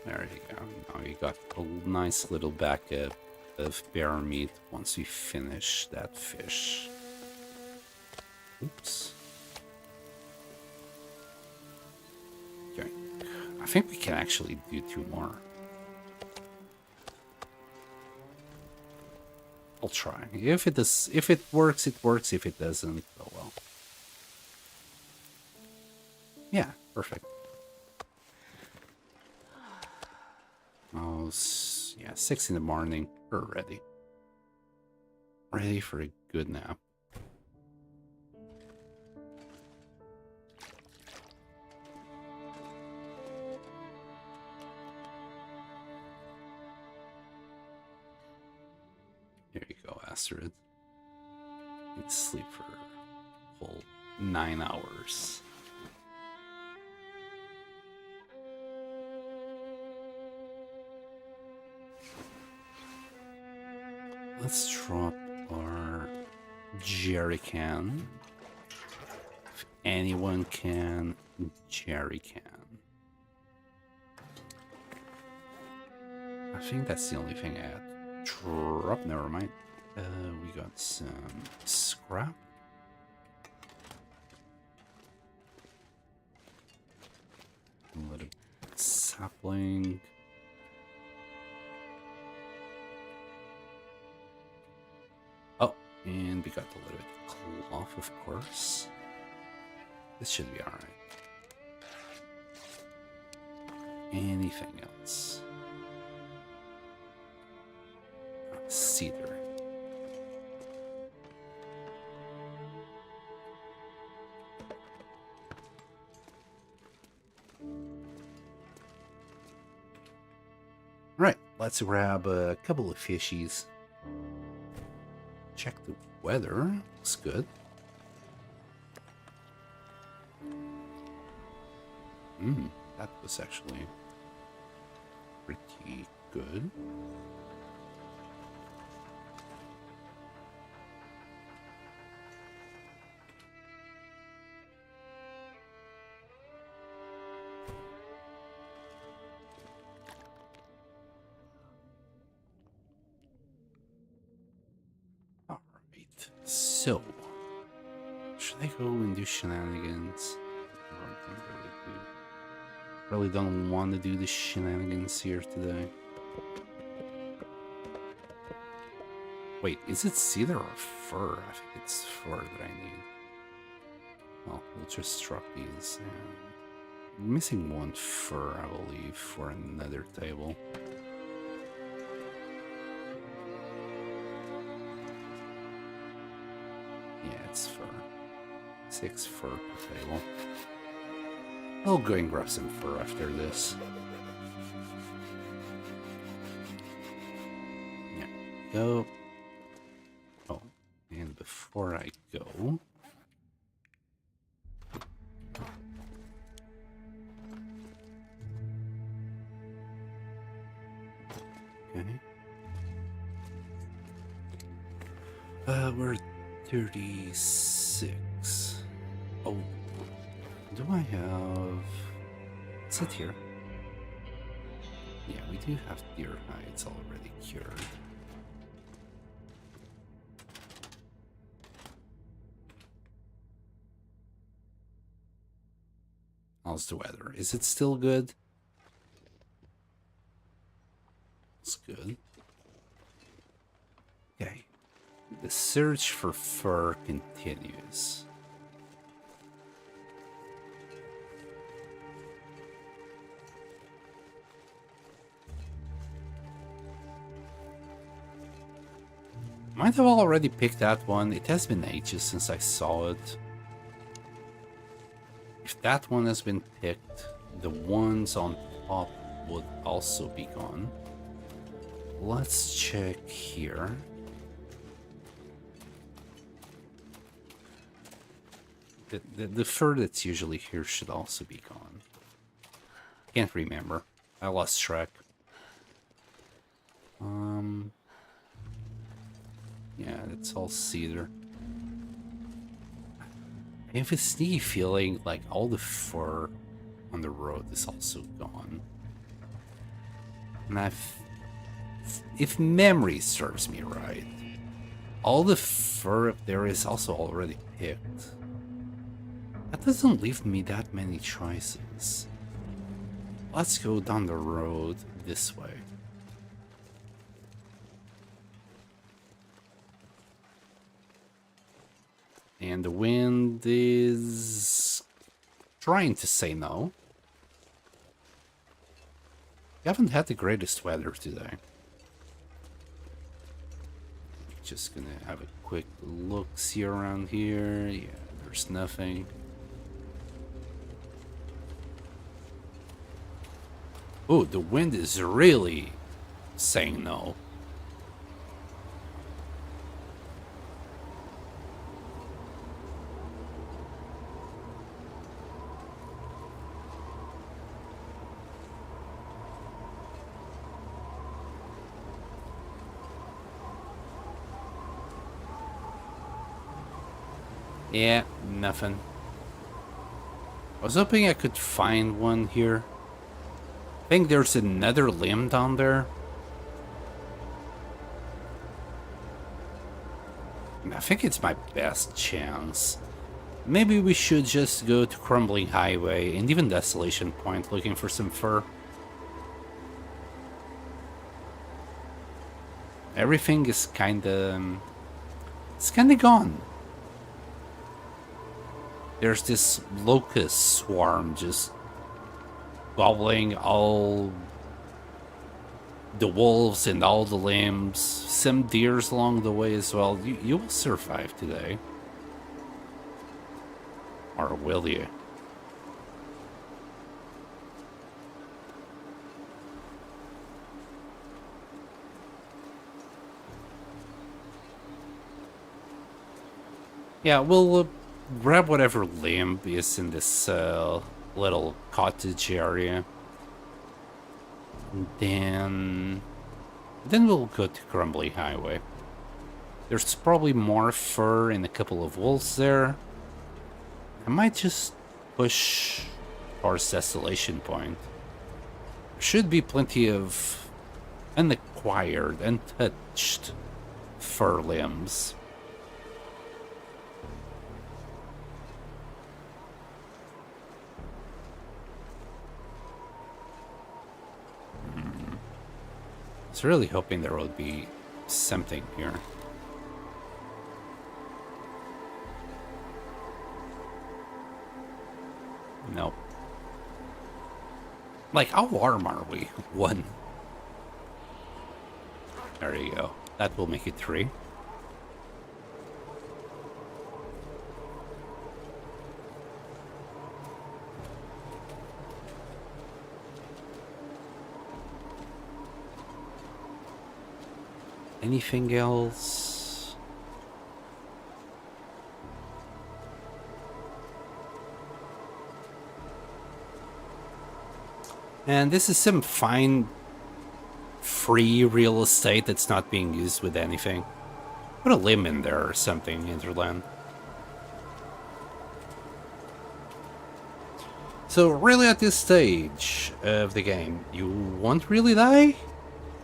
There you go. Now you got a nice little backup of bear meat once we finish that fish. Oops. Okay. I think we can actually do 2 more. I'll try. If it works, it works. If it doesn't, oh well. Yeah, perfect. Oh, yeah, 6 in the morning. We're ready. Ready for a good nap. Here you go, Astrid. You can sleep for a whole 9 hours. Let's drop our jerry can. If anyone can, jerry can. I think that's the only thing I had. Drop, never mind. We got some scrap. A little sapling. Oh, and we got a little bit of cloth, of course. This should be alright. Anything else? Cedar. Right, let's grab a couple of fishies. Check the weather. Looks good. That was actually pretty good. So, should I go and do shenanigans? I don't really don't want to do the shenanigans here today. Wait, is it cedar or fir? I think it's fir that I need. Well, we'll just drop these. I'm missing 1 fir, I believe, for another table. Yeah, it's fir. 6 fir per table. I'll go and grab some fir after this. Yeah, go. Oh, and before I go... Okay. We're 36. Oh, do I have... Is it here? Yeah, we do have deer hides already cured. How's the weather? Is it still good? It's good. Okay. The search for fur continues. Might have already picked that one. It has been ages since I saw it. If that one has been picked, the ones on top would also be gone. Let's check here. The fur that's usually here should also be gone. Can't remember. I lost track. Yeah, it's all cedar. I have a sneaky feeling like all the fur on the road is also gone. And if memory serves me right, all the fur up there is also already picked. That doesn't leave me that many choices. Let's go down the road this way. And the wind is trying to say no. We haven't had the greatest weather today. Just gonna have a quick look-see around here. Yeah, there's nothing. Oh, the wind is really saying no. Yeah, nothing. I was hoping I could find one here. I think there's another limb down there. I think it's my best chance. Maybe we should just go to Crumbling Highway and even Desolation Point looking for some fur. Everything is kinda... it's kinda gone. There's this locust swarm just gobbling all the wolves and all the lambs. Some deers along the way as well. You will survive today. Or will you? Yeah, we'll grab whatever limb is in this little cottage area. And then we'll go to Crumbly Highway. There's probably more fur and a couple of wolves there. I might just push towards Desolation Point. There should be plenty of unacquired, untouched fur limbs. I was really hoping there would be something here. Nope. Like, how warm are we? 1. There you go. That will make it 3. Anything else? And this is some fine free real estate that's not being used with anything. Put a limb in there or something, Interland. So really at this stage of the game, you won't really die?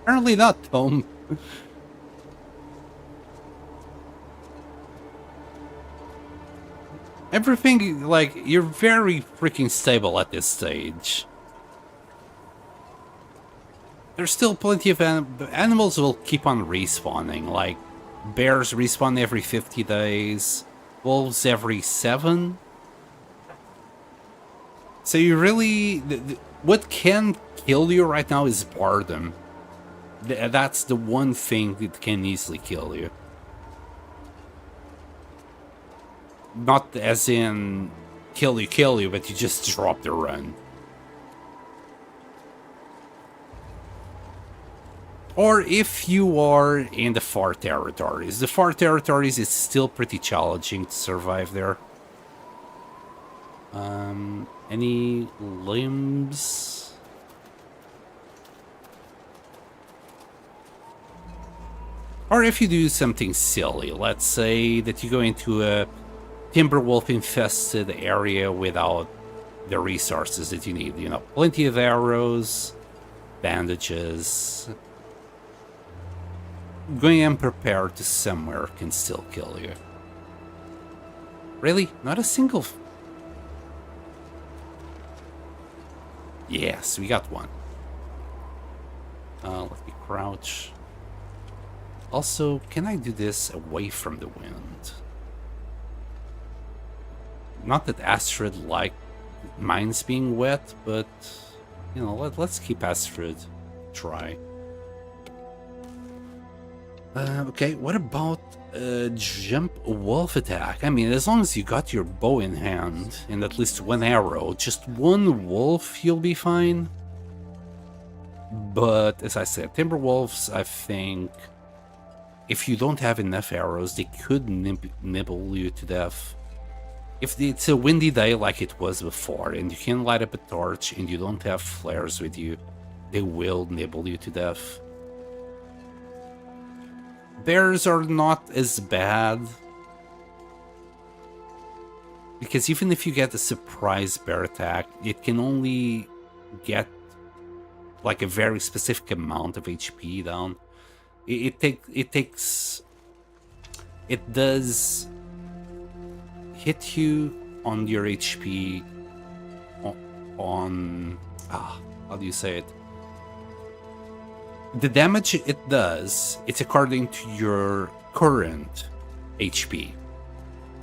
Apparently not, Tom. Everything, like, you're very freaking stable at this stage. There's still plenty of animals will keep on respawning, like bears respawn every 50 days, wolves every 7. So you really, what can kill you right now is boredom. That's the one thing that can easily kill you. Not as in kill you, but you just drop the run. Or if you are in the far territories. The far territories is still pretty challenging to survive there. Any limbs? Or if you do something silly, let's say that you go into a Timberwolf infested area without the resources that you need. You know, plenty of arrows, bandages. Going unprepared to somewhere can still kill you. Really? Not a single... Yes, we got one. Let me crouch. Also, can I do this away from the wind? Not that Astrid liked mines being wet, but, you know, let's keep Astrid dry. Okay, what about jump wolf attack? I mean, as long as you got your bow in hand and at least one arrow, just one wolf, you'll be fine. But, as I said, Timberwolves, I think, if you don't have enough arrows, they could nibble you to death. If it's a windy day like it was before, and you can light up a torch and you don't have flares with you, they will nibble you to death. Bears are not as bad, because even if you get a surprise bear attack, it can only get like a very specific amount of HP down. It does hit you on your HP on how do you say it? The damage it does, it's according to your current HP.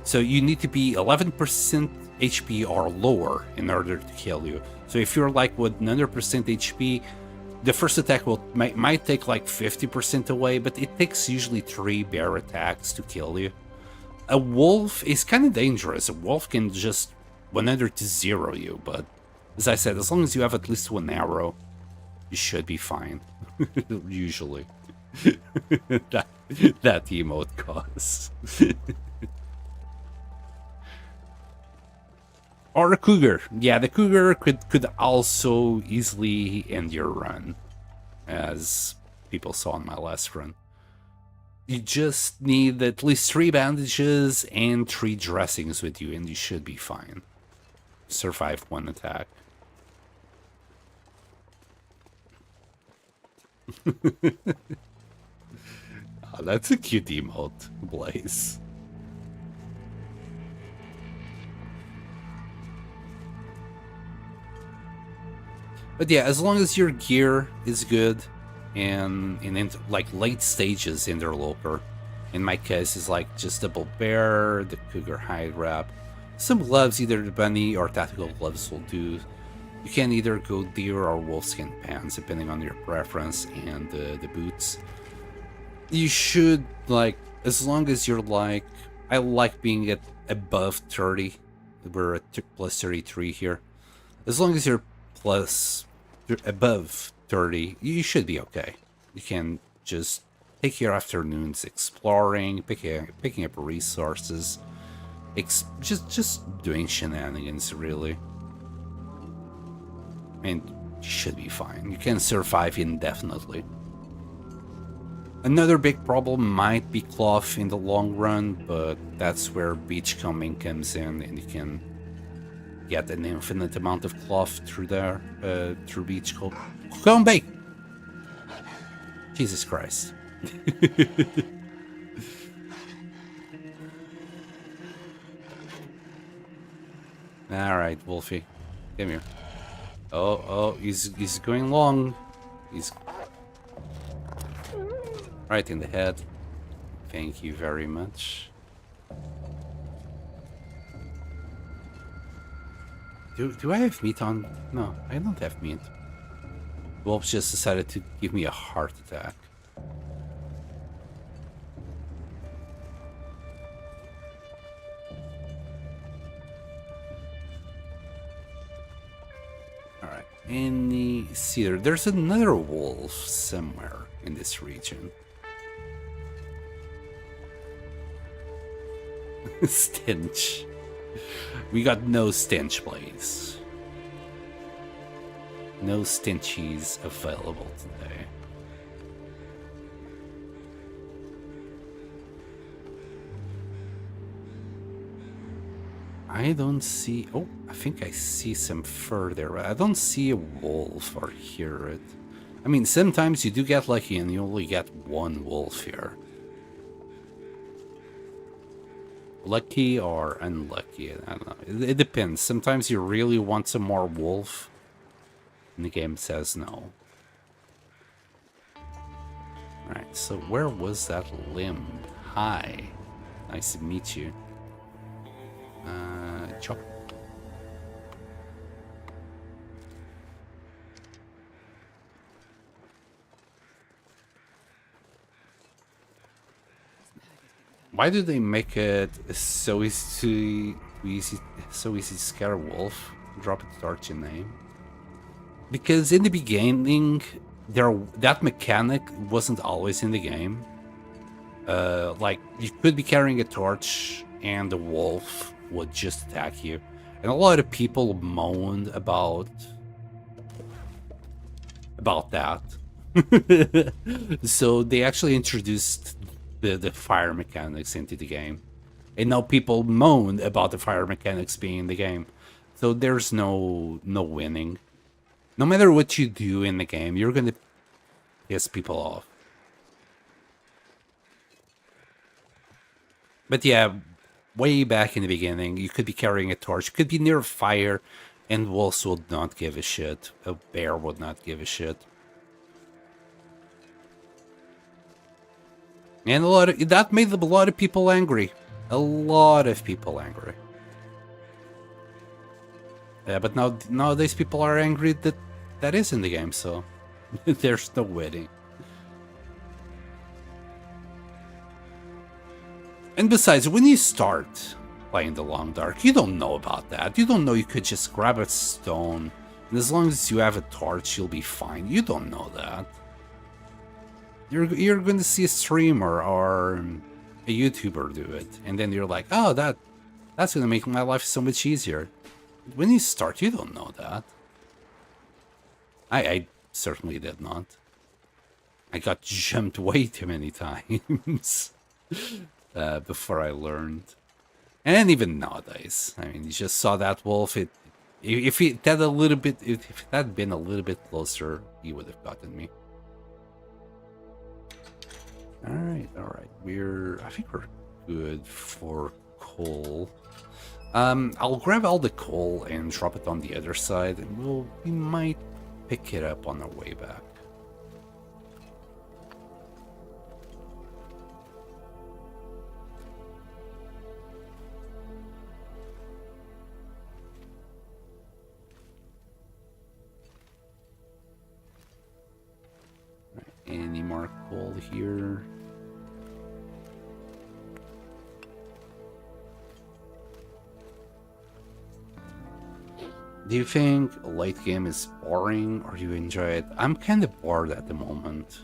So you need to be 11% HP or lower in order to kill you. So if you're like with 100% HP, the first attack might take like 50% away, but it takes usually 3 bear attacks to kill you. A wolf is kind of dangerous. A wolf can just 100 to 0 you, but as I said, as long as you have at least one arrow, you should be fine. Usually. that emote cause. Or a cougar. Yeah, the cougar could also easily end your run, as people saw in my last run. You just need at least 3 bandages and 3 dressings with you, and you should be fine. Survive one attack. Oh, that's a cute emote, Blaze. But yeah, as long as your gear is good and in like late stages Interloper, in my case is like just double bear, the cougar hide wrap, some gloves, either the bunny or tactical gloves will do. You can either go deer or wolfskin pants depending on your preference, and the boots. You should, like, as long as you're like, I like being at above 30. We're at plus 33 here. As long as you're above 30, you should be okay. You can just take your afternoons exploring, picking up resources, just doing shenanigans, really. And you should be fine. You can survive indefinitely. Another big problem might be cloth in the long run, but that's where beachcombing comes in, and you can get an infinite amount of cloth through there, through beachcombing. Jesus Christ. Alright, Wolfie. Come here. Oh, he's going long. He's right in the head. Thank you very much. Do I have meat on? No, I don't have meat. Wolf just decided to give me a heart attack. Alright, see, there's another wolf somewhere in this region. Stench. We got no stench blades. No stenchies available today. I don't see... Oh, I think I see some further. I don't see a wolf or hear it. I mean, sometimes you do get lucky and you only get one wolf here. Lucky or unlucky, I don't know. It depends. Sometimes you really want some more wolf, and the game says no. Alright, so where was that limb? Hi. Nice to meet you. Chop. Why do they make it so easy to scare a wolf? Drop a torch in name. Because in the beginning, that mechanic wasn't always in the game. Like you could be carrying a torch and the wolf would just attack you, and a lot of people moaned about that. So they actually introduced the fire mechanics into the game, and now people moan about the fire mechanics being in the game. So there's no winning. No matter what you do in the game, you're gonna piss people off. But yeah, way back in the beginning, you could be carrying a torch, you could be near fire, and wolves would not give a shit. A bear would not give a shit. And that made a lot of people angry. A lot of people angry. Yeah, but nowadays people are angry that is in the game, so there's no winning. And besides, when you start playing the Long Dark, you don't know about that. You don't know you could just grab a stone, and as long as you have a torch, you'll be fine. You don't know that. You're going to see a streamer or a YouTuber do it, and then you're like, oh, that's going to make my life so much easier. When you start, you don't know that. I certainly did not. I got jumped way too many times. Before I learned. And even nowadays, I mean, you just saw that wolf. If it had been a little bit closer, he would have gotten me. All right. I think we're good for coal. I'll grab all the coal and drop it on the other side, and we might pick it up on our way back. Any more coal here? Do you think a late game is boring or you enjoy it? I'm kind of bored at the moment.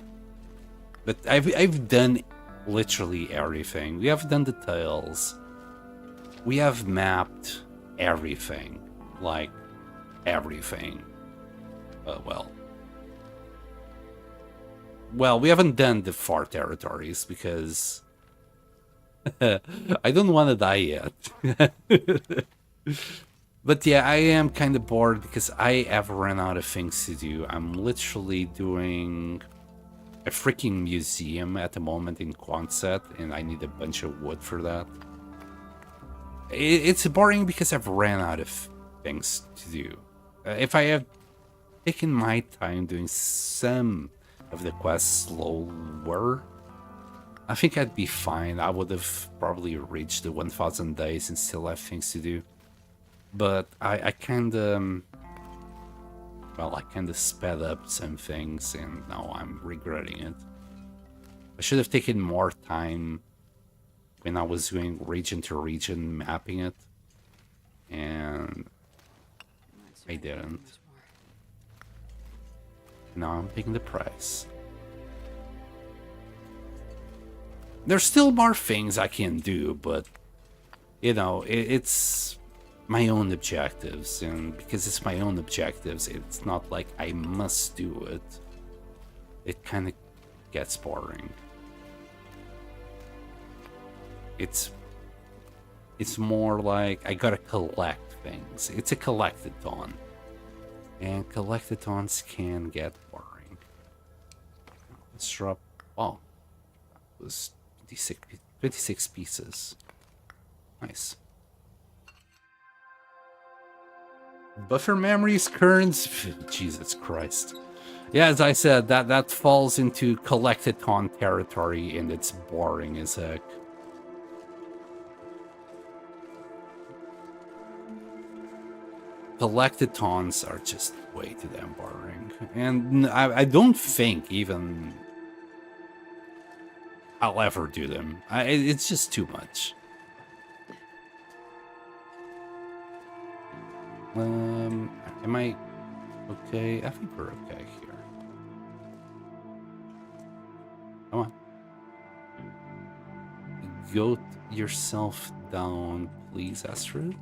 But I've done literally everything. We have done the tiles. We have mapped everything. Like, everything. Well, we haven't done the far territories because I don't want to die yet. But yeah, I am kind of bored because I have run out of things to do. I'm literally doing a freaking museum at the moment in Quonset, and I need a bunch of wood for that. It's boring because I've ran out of things to do. If I have taken my time doing some of the quests slower, I think I'd be fine. I would have probably reached the 1000 days and still have things to do. But I kind of, I kind of sped up some things, and now I'm regretting it. I should have taken more time when I was doing region to region mapping it, and I didn't. Now I'm paying the price. There's still more things I can do, but, you know, it's my own objectives, and because it's my own objectives, it's not like I must do it. It kind of gets boring. It's It's more like I gotta collect things. It's a collectathon. And collectathons can get boring. Let's drop... Oh. It was 26 pieces. Nice. Buffer memories, currents... Jesus Christ. Yeah, as I said, that falls into collectathon territory, and it's boring as heck. Collectathons are just way too damn boring. And I don't think even I'll ever do them. It's just too much. Am I okay? I think we're okay here. Come on. Goat yourself down, please, Astrid.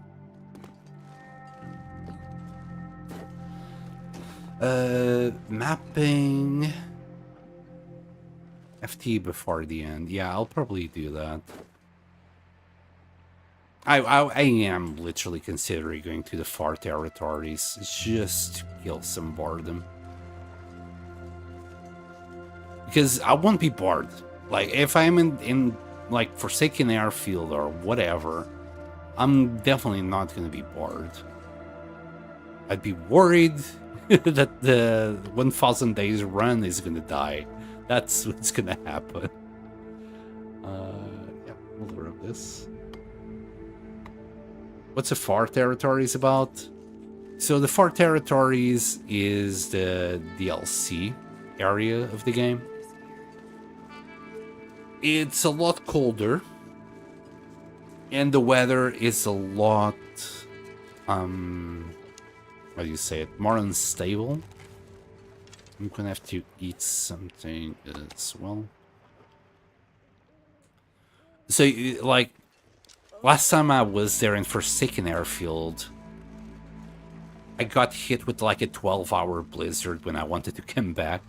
Mapping FT before the end. Yeah, I'll probably do that. I am literally considering going to the far territories just to kill some boredom. Because I won't be bored. Like, if I'm in like, Forsaken Airfield or whatever, I'm definitely not going to be bored. I'd be worried that the 1000 days run is going to die. That's what's going to happen. Yeah, we'll grab this. What's the Far Territories about? So the Far Territories is the DLC area of the game. It's a lot colder, and the weather is a lot, how do you say it, more unstable. I'm gonna have to eat something as well. So, like, last time I was there in Forsaken Airfield, I got hit with like a 12-hour blizzard when I wanted to come back,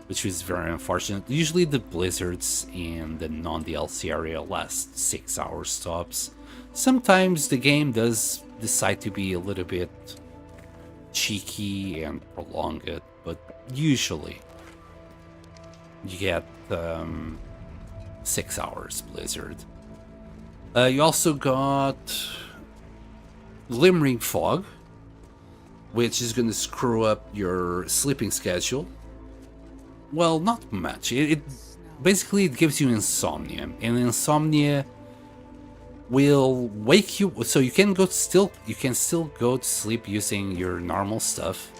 which was very unfortunate. Usually the blizzards in the non-DLC area last 6 hours tops. Sometimes the game does decide to be a little bit cheeky and prolong it, but usually you get 6 hours blizzard. You also got Glimmering Fog, which is going to screw up your sleeping schedule. Well, not much. It basically it gives you insomnia, and insomnia will wake you. So you can still go to sleep using your normal stuff,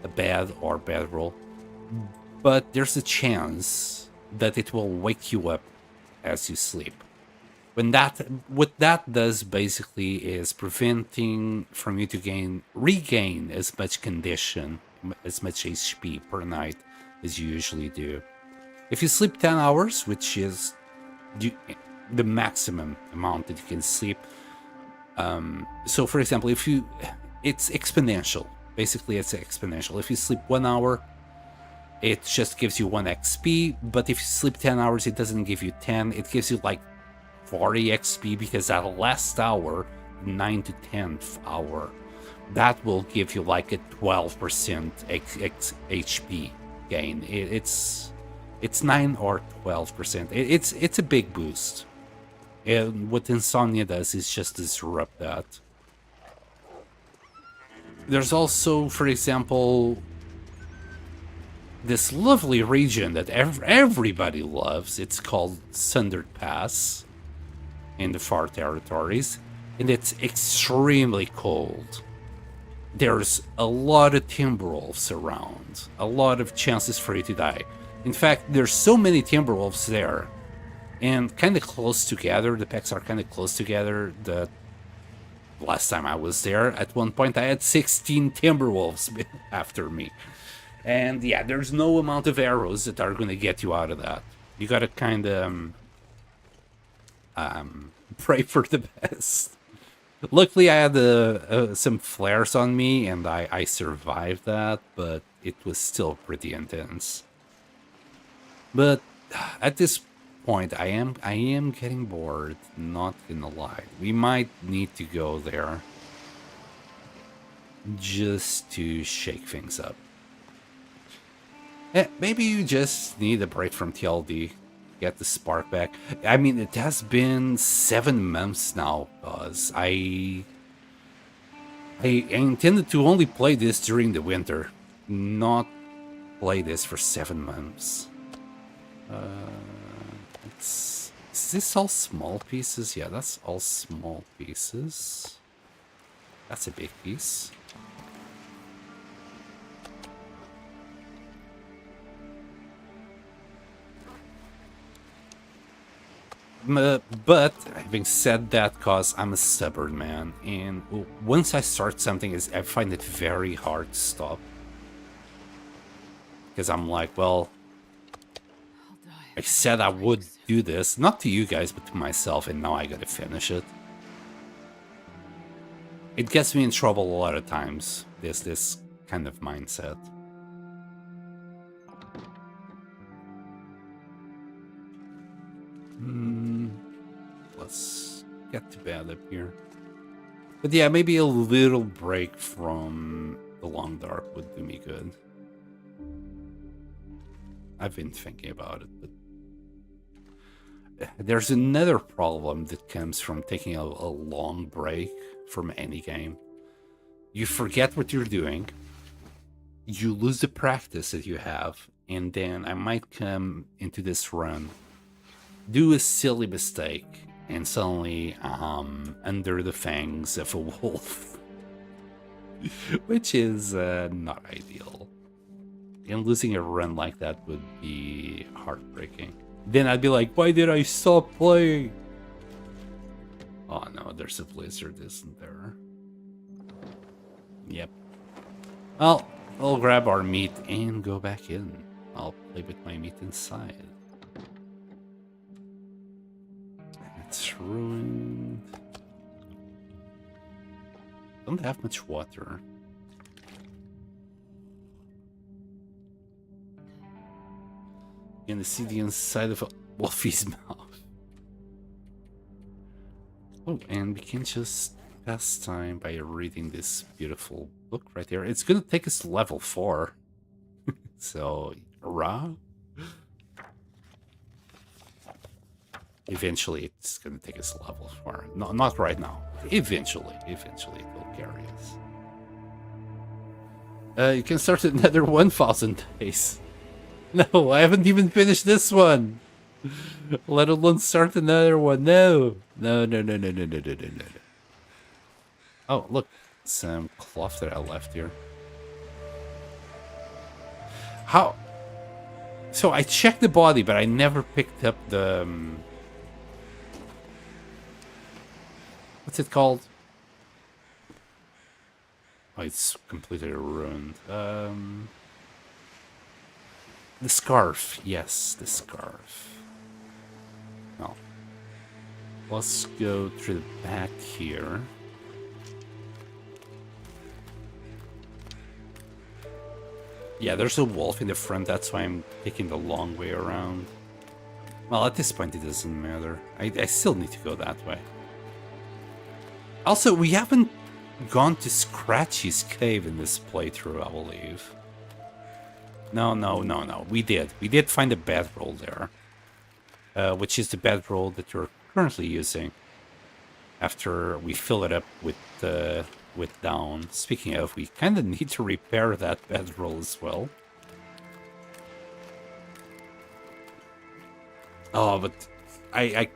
a bed or bedroll, but there's a chance that it will wake you up as you sleep. What that does basically is preventing from you to regain as much condition, as much HP per night as you usually do. If you sleep 10 hours, which is the maximum amount that you can sleep. So for example, it's exponential. Basically, it's exponential. If you sleep 1 hour, it just gives you 1 XP, but if you sleep 10 hours, it doesn't give you 10, it gives you like 40 XP, because that last hour, 9 to 10th hour, that will give you like a 12% HP gain. It's 9 or 12%. It's a big boost. And what Insomnia does is just disrupt that. There's also, for example, this lovely region that everybody loves. It's called Sundered Pass in the Far Territories, and it's extremely cold. There's a lot of Timberwolves around, a lot of chances for you to die. In fact, there's so many Timberwolves there, and kind of close together, the packs are kind of close together, that last time I was there, at one point I had 16 Timberwolves after me. And yeah, there's no amount of arrows that are going to get you out of that. You gotta kind of pray for the best. Luckily, I had some flares on me, and I survived that, but it was still pretty intense. But at this point, I am getting bored, not gonna lie. We might need to go there just to shake things up. Maybe you just need a break from TLD, get the spark back. I mean, it has been 7 months now, Buzz. I intended to only play this during the winter, not play this for 7 months. Is this all small pieces? Yeah, that's all small pieces. That's a big piece. But having said that, cause I'm a stubborn man, and once I start something, I find it very hard to stop. Because I'm like, well, I said I would do this, not to you guys, but to myself, and now I gotta finish it. It gets me in trouble a lot of times, this kind of mindset. Let's get to bed up here. But yeah, maybe a little break from the long dark would do me good. I've been thinking about it, but there's another problem that comes from taking a long break from any game. You forget what you're doing, you lose the practice that you have, and then I might come into this run, do a silly mistake, and suddenly I'm under the fangs of a wolf. Which is not ideal. And losing a run like that would be heartbreaking. Then I'd be like, why did I stop playing? Oh no, there's a blizzard, isn't there? Yep. Well, we'll grab our meat and go back in. I'll play with my meat inside. It's ruined. Don't have much water. And see the inside of a wolfie's mouth. Oh, and we can just pass time by reading this beautiful book right there. It's gonna take us to level 4. So, hurrah. Eventually, it's gonna take us to level 4. No, not right now. Eventually it will carry us. You can start another 1,000 days. No, I haven't even finished this one. Let alone start another one. No. No. Oh, look. Some cloth that I left here. How? So I checked the body, but I never picked up the... what's it called? Oh, it's completely ruined. The scarf. Yes, the scarf. Well, let's go through the back here. Yeah, there's a wolf in the front. That's why I'm taking the long way around. Well, at this point, it doesn't matter. I still need to go that way. Also, we haven't gone to Scratchy's cave in this playthrough, I believe. No. We did find a bedroll there. Which is the bedroll that you're currently using. After we fill it up with down. Speaking of, we kind of need to repair that bedroll as well. Oh, but I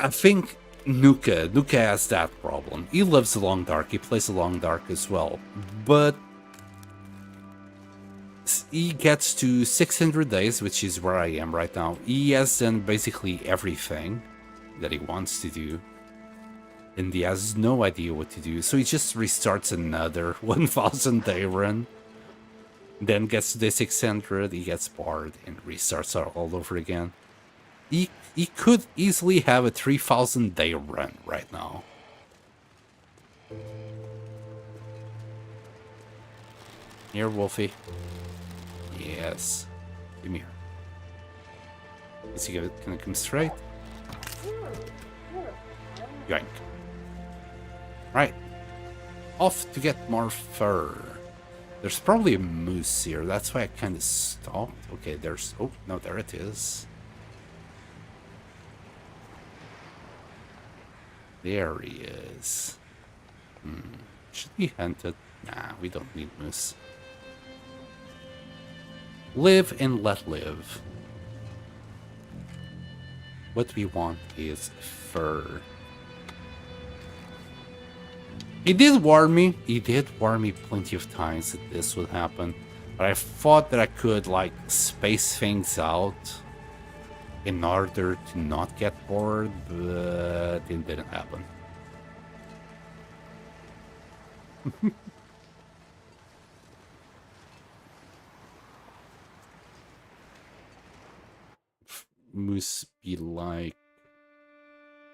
think Nuka has that problem. He loves the long dark. He plays the long dark as well. But he gets to 600 days, which is where I am right now. He has done basically everything that he wants to do. And he has no idea what to do. So he just restarts another 1,000 day run. Then gets to day 600, he gets bored and restarts all over again. He could easily have a 3,000 day run right now. Here, Wolfie. Yes. Come here. Is he gonna come straight? Yoink. Right. Off to get more fur. There's probably a moose here. That's why I kind of stopped. Okay, there's... Oh, no, there it is. There he is. Should we hunt it? Nah, we don't need moose. Live and let live. What we want is fur. He did warn me. He did warn me plenty of times that this would happen. But I thought that I could, like, space things out in order to not get bored, but it didn't happen. Must be like...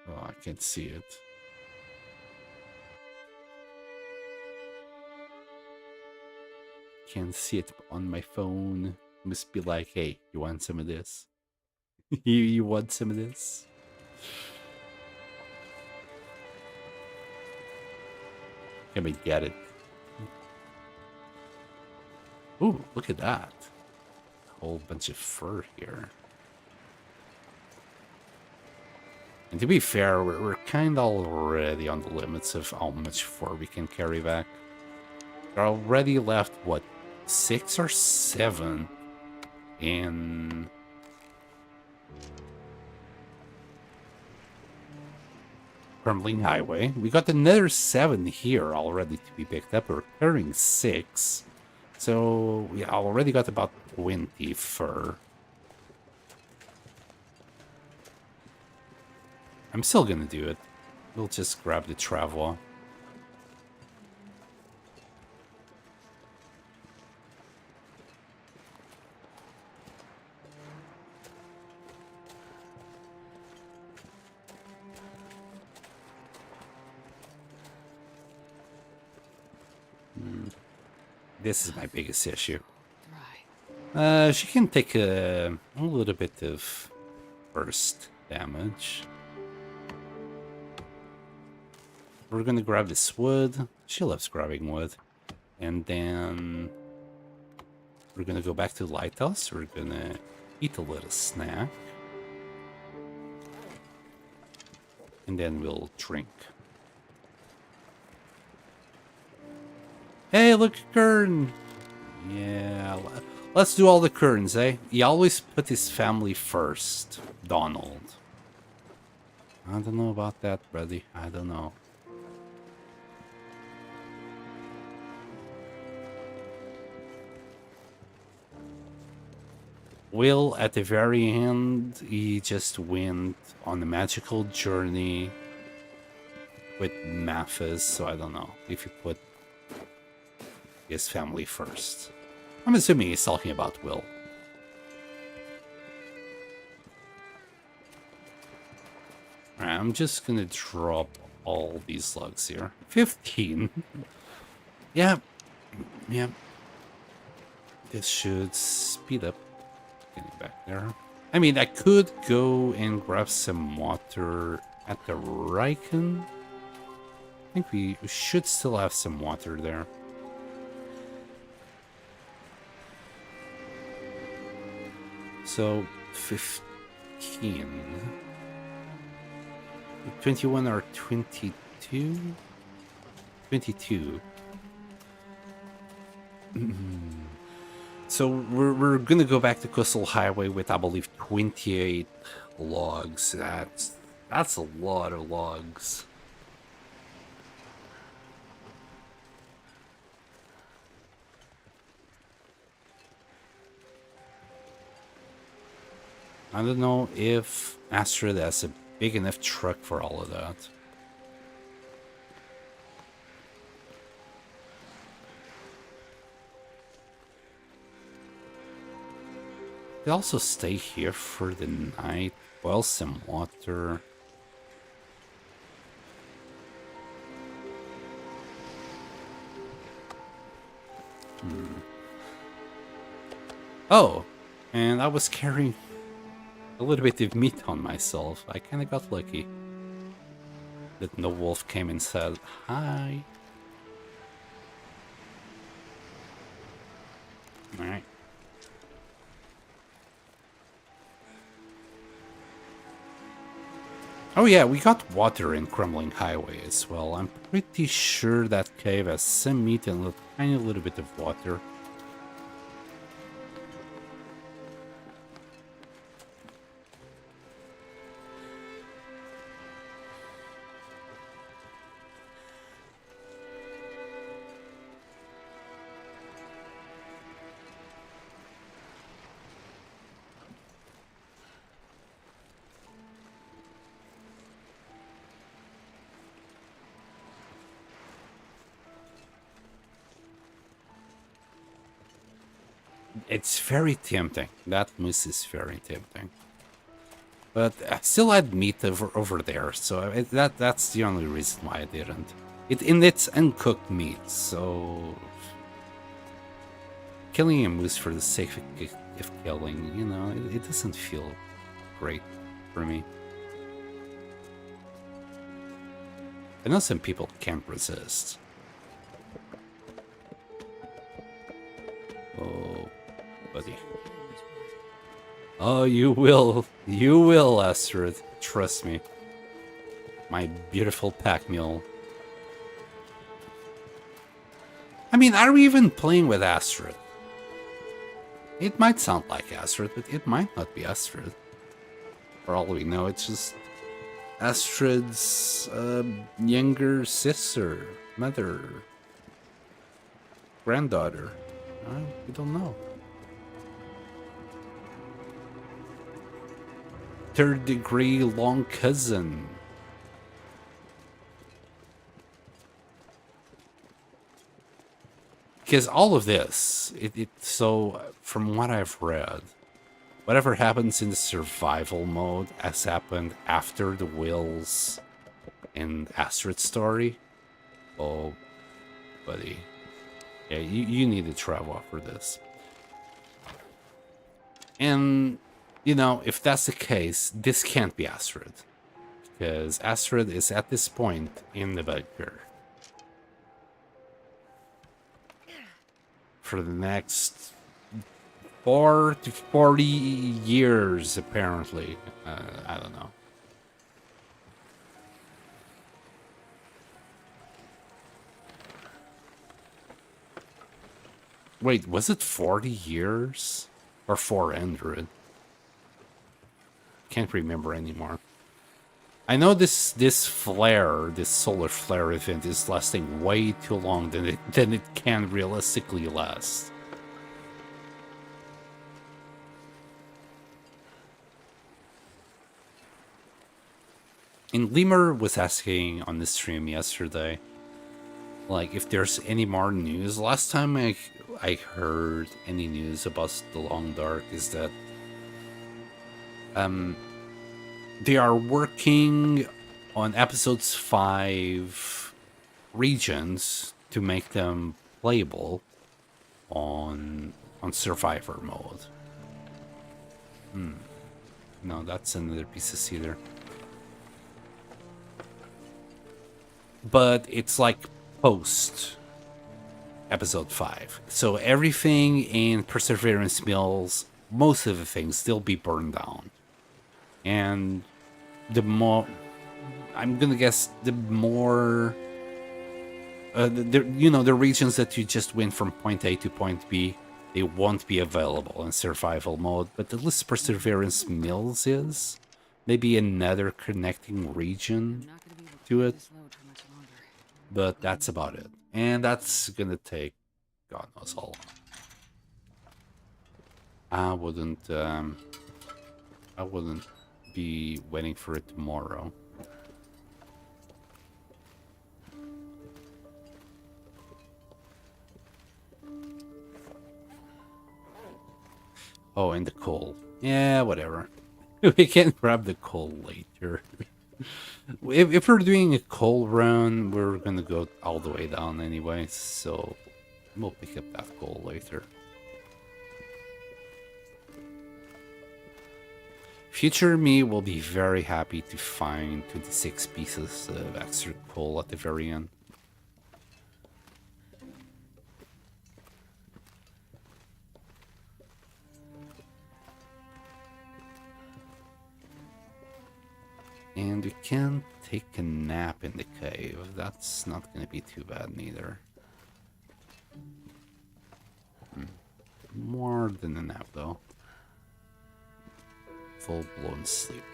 Oh, I can't see it. Can't see it on my phone. Must be like, hey, you want some of this? you want some of this? Can we get it? Ooh, look at that. A whole bunch of fur here. And to be fair, we're kind of already on the limits of how much fur we can carry back. We're already left, what, 6 or 7 in... Crumbling Highway. We got another 7 here already to be picked up. We're carrying 6. So we already got about 20 fur. I'm still gonna do it. We'll just grab the travel. This is my biggest issue. She can take a little bit of burst damage. We're gonna grab this wood. She loves grabbing wood. And then we're gonna go back to the lighthouse. We're gonna eat a little snack. And then we'll drink. Hey, look, Kern! Yeah, let's do all the Kerns, eh? He always put his family first, Donald. I don't know about that, buddy. I don't know. Will, at the very end, he just went on a magical journey with Mathis, so I don't know if he put his family first. I'm assuming he's talking about Will. Alright, I'm just gonna drop all these logs here. 15. Yeah. Yeah. This should speed up getting back there. I mean, I could go and grab some water at the Riken. I think we should still have some water there. So, 15. 21 or 22? 22. So, we're gonna go back to Coastal Highway with, I believe, 28 logs. That's a lot of logs. I don't know if Astrid has a big enough truck for all of that. They also stay here for the night, boil some water. Oh, and I was carrying a little bit of meat on myself. I kind of got lucky that no wolf came and said, hi. Alright. Oh yeah, we got water in Crumbling Highway as well. I'm pretty sure that cave has some meat and a tiny little bit of water. It's very tempting. That moose is very tempting. But I still had meat over there, so that's the only reason why I didn't. It's uncooked meat, so killing a moose for the sake of killing, you know, it doesn't feel great for me. I know some people can't resist. Oh, buddy. Oh, you will, Astrid. Trust me. My beautiful pack mule. I mean, are we even playing with Astrid? It might sound like Astrid, but it might not be Astrid. For all we know, it's just Astrid's younger sister, mother, granddaughter. We don't know. Third-degree long cousin. Because all of this, so from what I've read, whatever happens in the survival mode has happened after the Wills and Astrid story. Oh, buddy. Yeah, you need to travel for this. And, you know, if that's the case, this can't be Astrid. Because Astrid is at this point in the bunker. For the next 4 to 40 years, apparently. I don't know. Wait, was it 40 years? Or 400? Can't remember anymore. I know this flare, this solar flare event is lasting way too long than it can realistically last. And Lemur was asking on the stream yesterday, like, if there's any more news. Last time I heard any news about the Long Dark is that they are working on episodes 5 regions to make them playable on Survivor mode. No, that's another piece of cedar. But it's like post episode 5. So everything in Perseverance Mills, most of the things, they'll be burned down. And the more, I'm gonna guess, the more, the regions that you just went from point A to point B, they won't be available in survival mode. But at least Perseverance Mills is. Maybe another connecting region to it. But that's about it. And that's gonna take God knows how long. I wouldn't be waiting for it tomorrow. Oh, and the coal. Yeah, whatever. We can grab the coal later. If we're doing a coal run, we're gonna go all the way down anyway, so we'll pick up that coal later. Future me will be very happy to find 26 pieces of extra coal at the very end. And we can take a nap in the cave. That's not going to be too bad neither. More than a nap though. Full-blown sleep.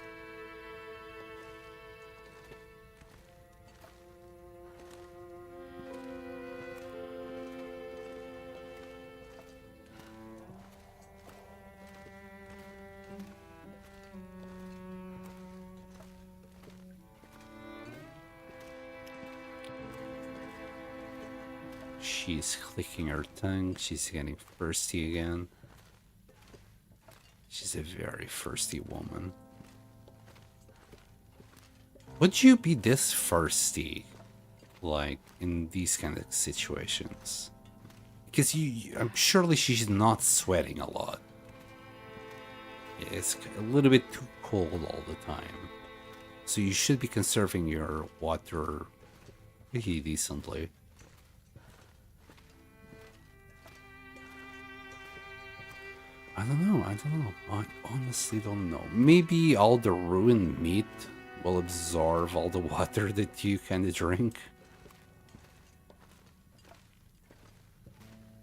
She's clicking her tongue. She's getting thirsty again. She's a very thirsty woman. Would you be this thirsty, like, in these kind of situations? Because I'm surely she's not sweating a lot. It's a little bit too cold all the time. So you should be conserving your water pretty decently. I don't know. I honestly don't know. Maybe all the ruined meat will absorb all the water that you kind of drink.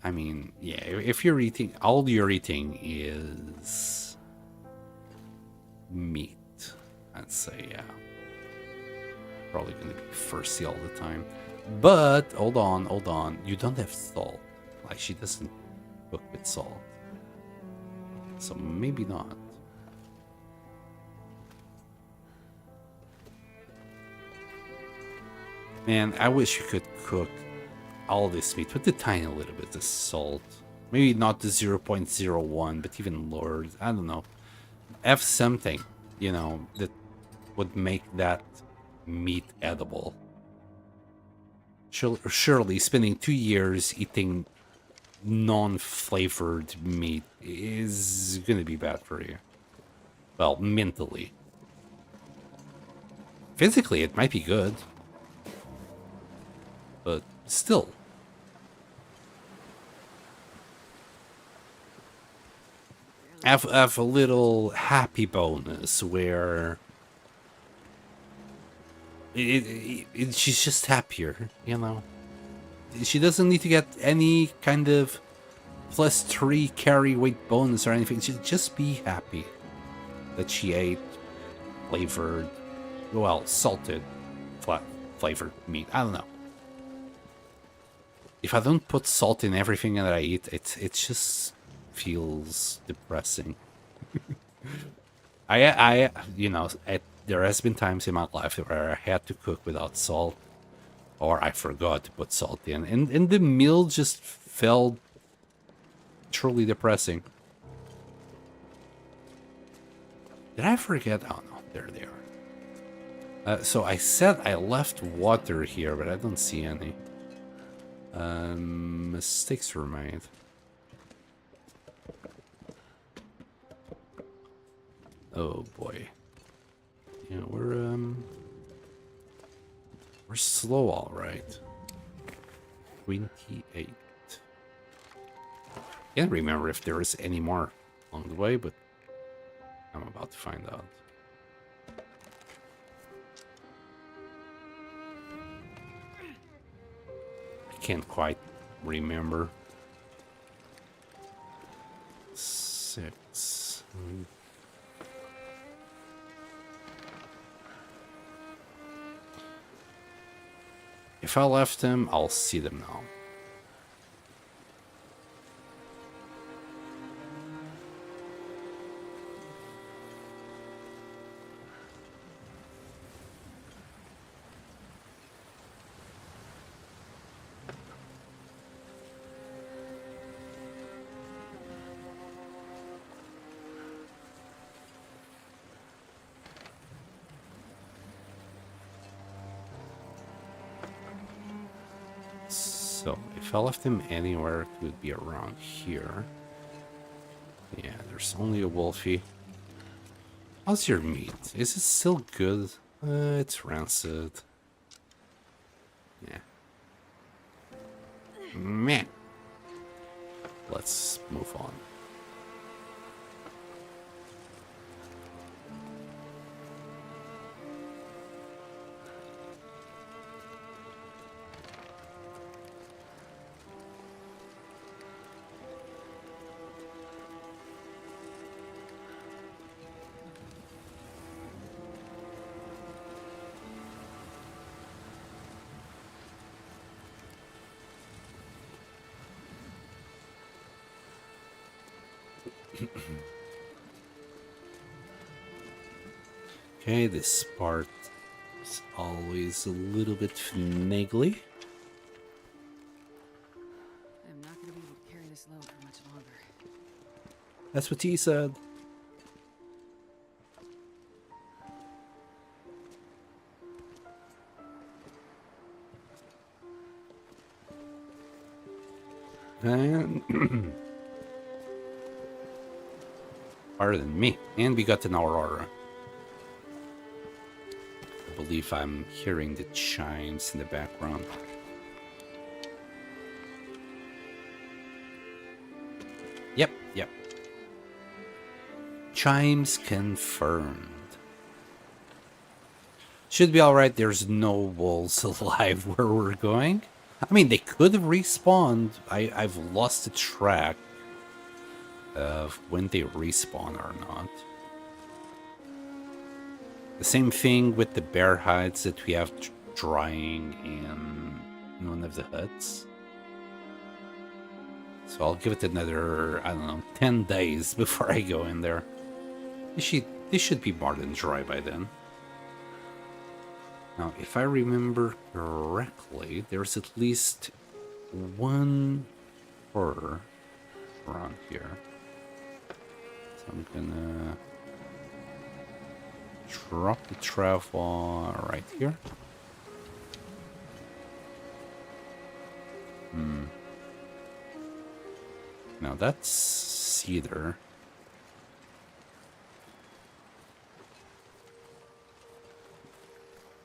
I mean, yeah, if you're eating, all you're eating is meat, I'd say, yeah. Probably gonna be thirsty all the time. But, hold on. You don't have salt. Like, she doesn't cook with salt. So maybe not. Man, I wish you could cook all this meat with a tiny little bit of salt. Maybe not the 0.01, but even lower. I don't know. Have something, you know, that would make that meat edible. Surely spending 2 years eating non-flavored meat is gonna be bad for you. Well, mentally. Physically, it might be good. But still. Have a little happy bonus where she's just happier, you know? She doesn't need to get any kind of +3 carry weight bonus or anything. She'll just be happy that she ate flavored, well, salted, flavored meat. I don't know. If I don't put salt in everything that I eat, it just feels depressing. You know, there has been times in my life where I had to cook without salt, or I forgot to put salt in, and the meal just felt truly depressing. Did I forget? Oh no, there they are. So I said I left water here, but I don't see any. Mistakes were made. Oh boy. Yeah, we're slow, all right. 28. Can't remember if there is any more along the way, but I'm about to find out. I can't quite remember. 6. If I left them, I'll see them now. So, if I left him anywhere, it would be around here. Yeah, there's only a wolfie. How's your meat? Is it still good? It's rancid. Yeah. Meh. Let's move on. Okay, this part is always a little bit finagly. I'm not gonna be able to carry this load for much longer. That's what he said. And pardon me. And we got an Aurora. I believe I'm hearing the chimes in the background. Yep. Chimes confirmed. Should be alright, there's no wolves alive where we're going. I mean, they could have respawned. I've lost the track of when they respawn or not. The same thing with the bear hides that we have drying in one of the huts. So I'll give it another, I don't know, 10 days before I go in there. They should be more than dry by then. Now, if I remember correctly, there's at least one fur around here. So I'm gonna drop the travel right here. Now that's cedar.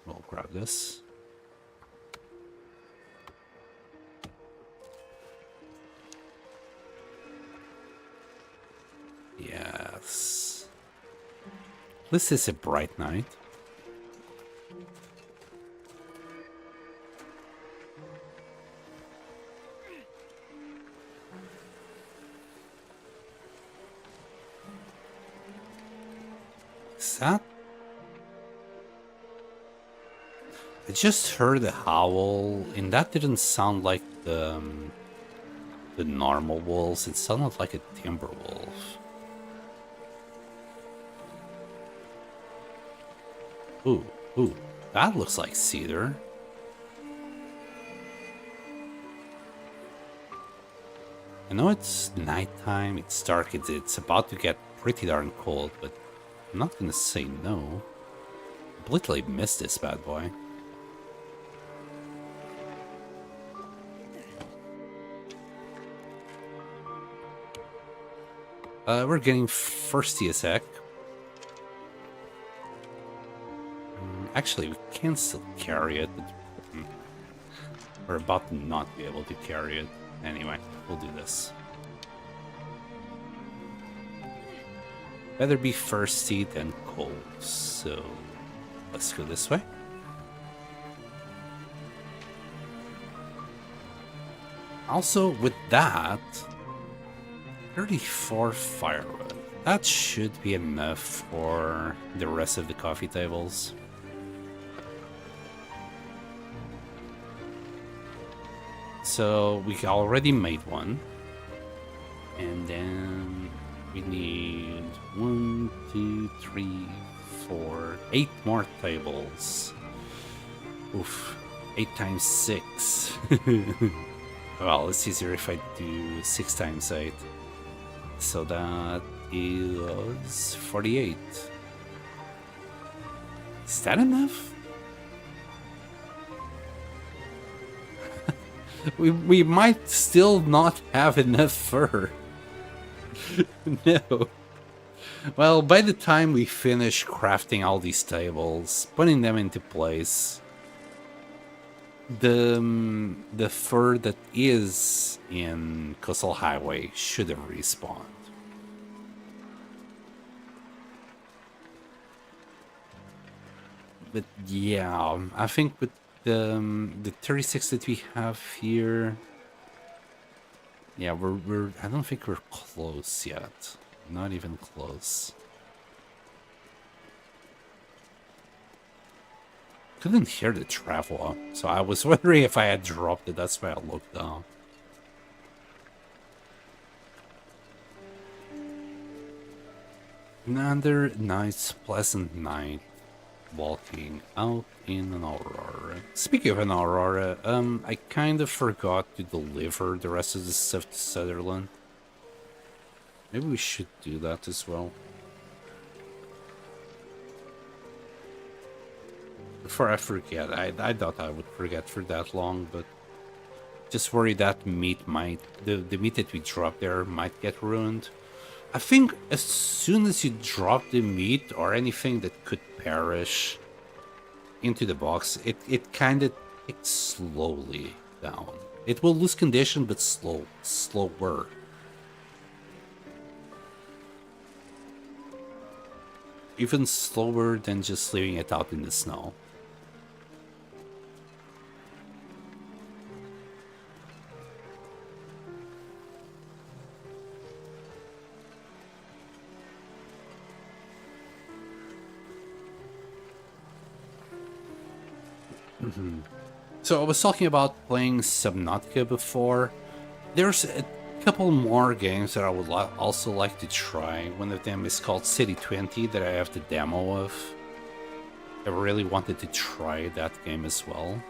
We'll grab this. Yes. This is a bright night. Is that? I just heard a howl, and that didn't sound like the normal wolves. It sounded like a timber wolf. Ooh, that looks like cedar. I know it's nighttime, it's dark, it's about to get pretty darn cold, but I'm not gonna say no. Completely missed this bad boy. We're getting thirsty as heck. Actually, we can still carry it. We're about to not be able to carry it. Anyway, we'll do this. Better be thirsty than cold, so let's go this way. Also, with that, 34 firewood. That should be enough for the rest of the coffee tables. So we already made one. And then we need 1, 2, 3, 4, 8 more tables. Oof, 8 times 6. Well, it's easier if I do 6 times 8. So that is 48. Is that enough? we might still not have enough fur. No. Well, by the time we finish crafting all these tables, putting them into place, the fur that is in Coastal Highway should have respawned. But yeah, I think with the 36 that we have here, yeah, we're I don't think we're close yet. Not even close. Couldn't hear the traveler, so I was wondering if I had dropped it. That's why I looked down. Another nice, pleasant night walking out in an aurora. Speaking of an aurora, I kind of forgot to deliver the rest of the stuff to Sutherland. Maybe we should do that as well. Before I forget, I thought I would forget for that long, but just worry that meat might, the meat that we drop there might get ruined. I think as soon as you drop the meat or anything that could perish into the box, it kind of ticks slowly down. It will lose condition, but slower. Even slower than just leaving it out in the snow. So I was talking about playing Subnautica before. There's a couple more games that I would also like to try. One of them is called City 20 that I have the demo of. I really wanted to try that game as well.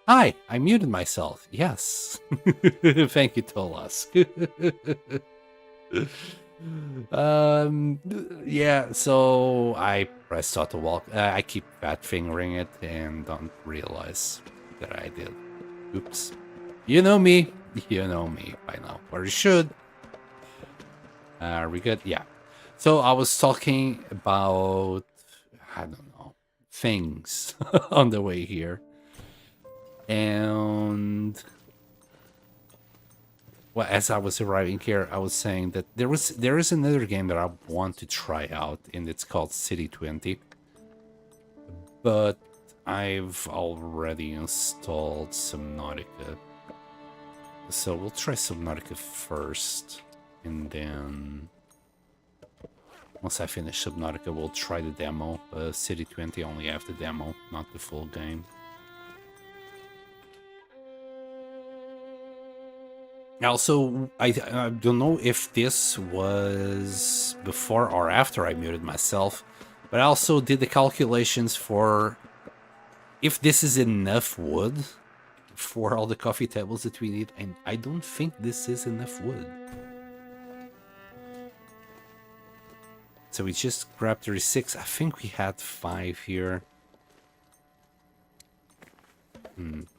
Hi, I muted myself. Yes. Thank you, Tolas. Yeah, so I press start to walk. I keep fat fingering it and don't realize that I did. Oops. You know me. You know me by now. Or you should. Are we good? Yeah. So I was talking about, I don't know, things on the way here. And well, as I was arriving here, I was saying that there is another game that I want to try out, and it's called City 20. But I've already installed Subnautica. So we'll try Subnautica first, and then once I finish Subnautica, we'll try the demo. City 20 only have the demo, not the full game. Also, I don't know if this was before or after I muted myself, but I also did the calculations for if this is enough wood for all the coffee tables that we need, and I don't think this is enough wood. So we just grabbed 36. I think we had 5 here.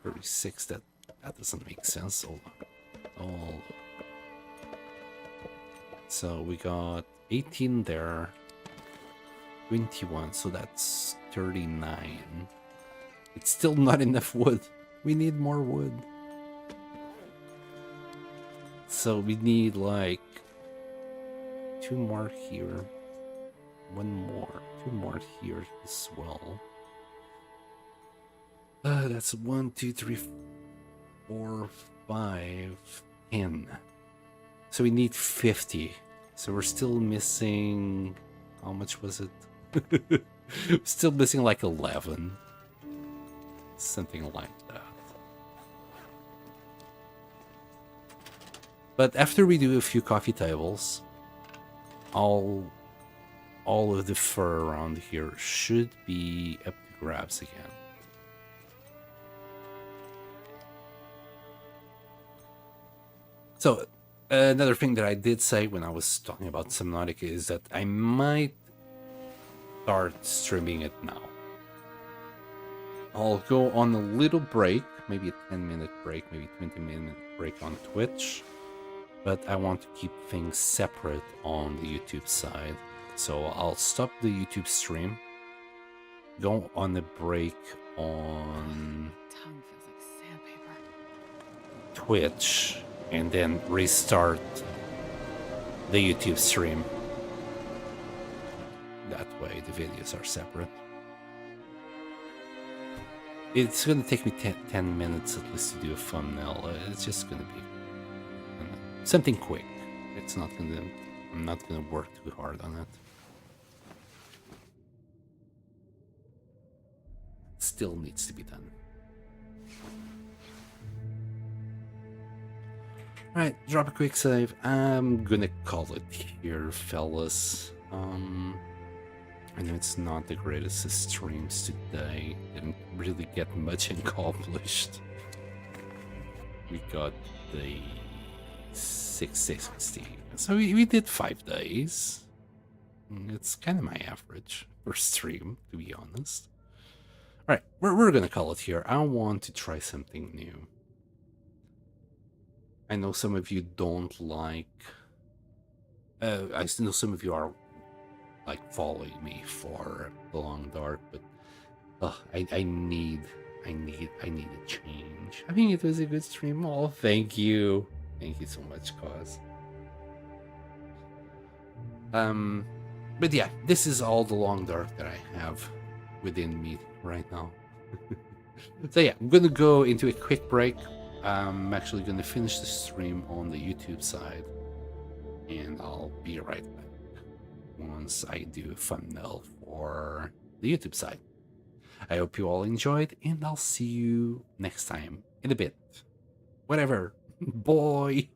36, that doesn't make sense. Hold on. Oh. So we got 18 there. 21, so that's 39. It's still not enough wood. We need more wood. So we need like 2 more here. 1 more. 2 more here as well. That's 1, 2, 3, 4, 5, 10. So we need 50. So we're still missing... How much was it? Still missing like 11. Something like that. But after we do a few coffee tables, all of the fur around here should be up to grabs again. So, another thing that I did say when I was talking about Subnautica is that I might start streaming it now. I'll go on a little break, maybe a 10-minute break, maybe 20-minute break on Twitch, but I want to keep things separate on the YouTube side. So I'll stop the YouTube stream, go on a break on Tongue feels like sandpaper. Twitch, and then restart the YouTube stream. That way the videos are separate. It's gonna take me 10 minutes at least to do a thumbnail. It's just gonna be something quick. I'm not gonna work too hard on it. Still needs to be done. Alright, drop a quick save. I'm gonna call it here, fellas. I know it's not the greatest of streams today. Didn't really get much accomplished. We got the 660. So we did 5 days. It's kind of my average for stream, to be honest. Alright, we're gonna call it here. I want to try something new. I know some of you don't like... I know some of you are like following me for the long dark, but I need a change. I think it was a good stream. Oh, thank you so much, cause. But yeah, this is all the long dark that I have within me right now. So yeah, I'm gonna go into a quick break. I'm actually gonna finish the stream on the YouTube side, and I'll be right back once I do a thumbnail for the YouTube side. I hope you all enjoyed, and I'll see you next time in a bit. Whatever. Boy.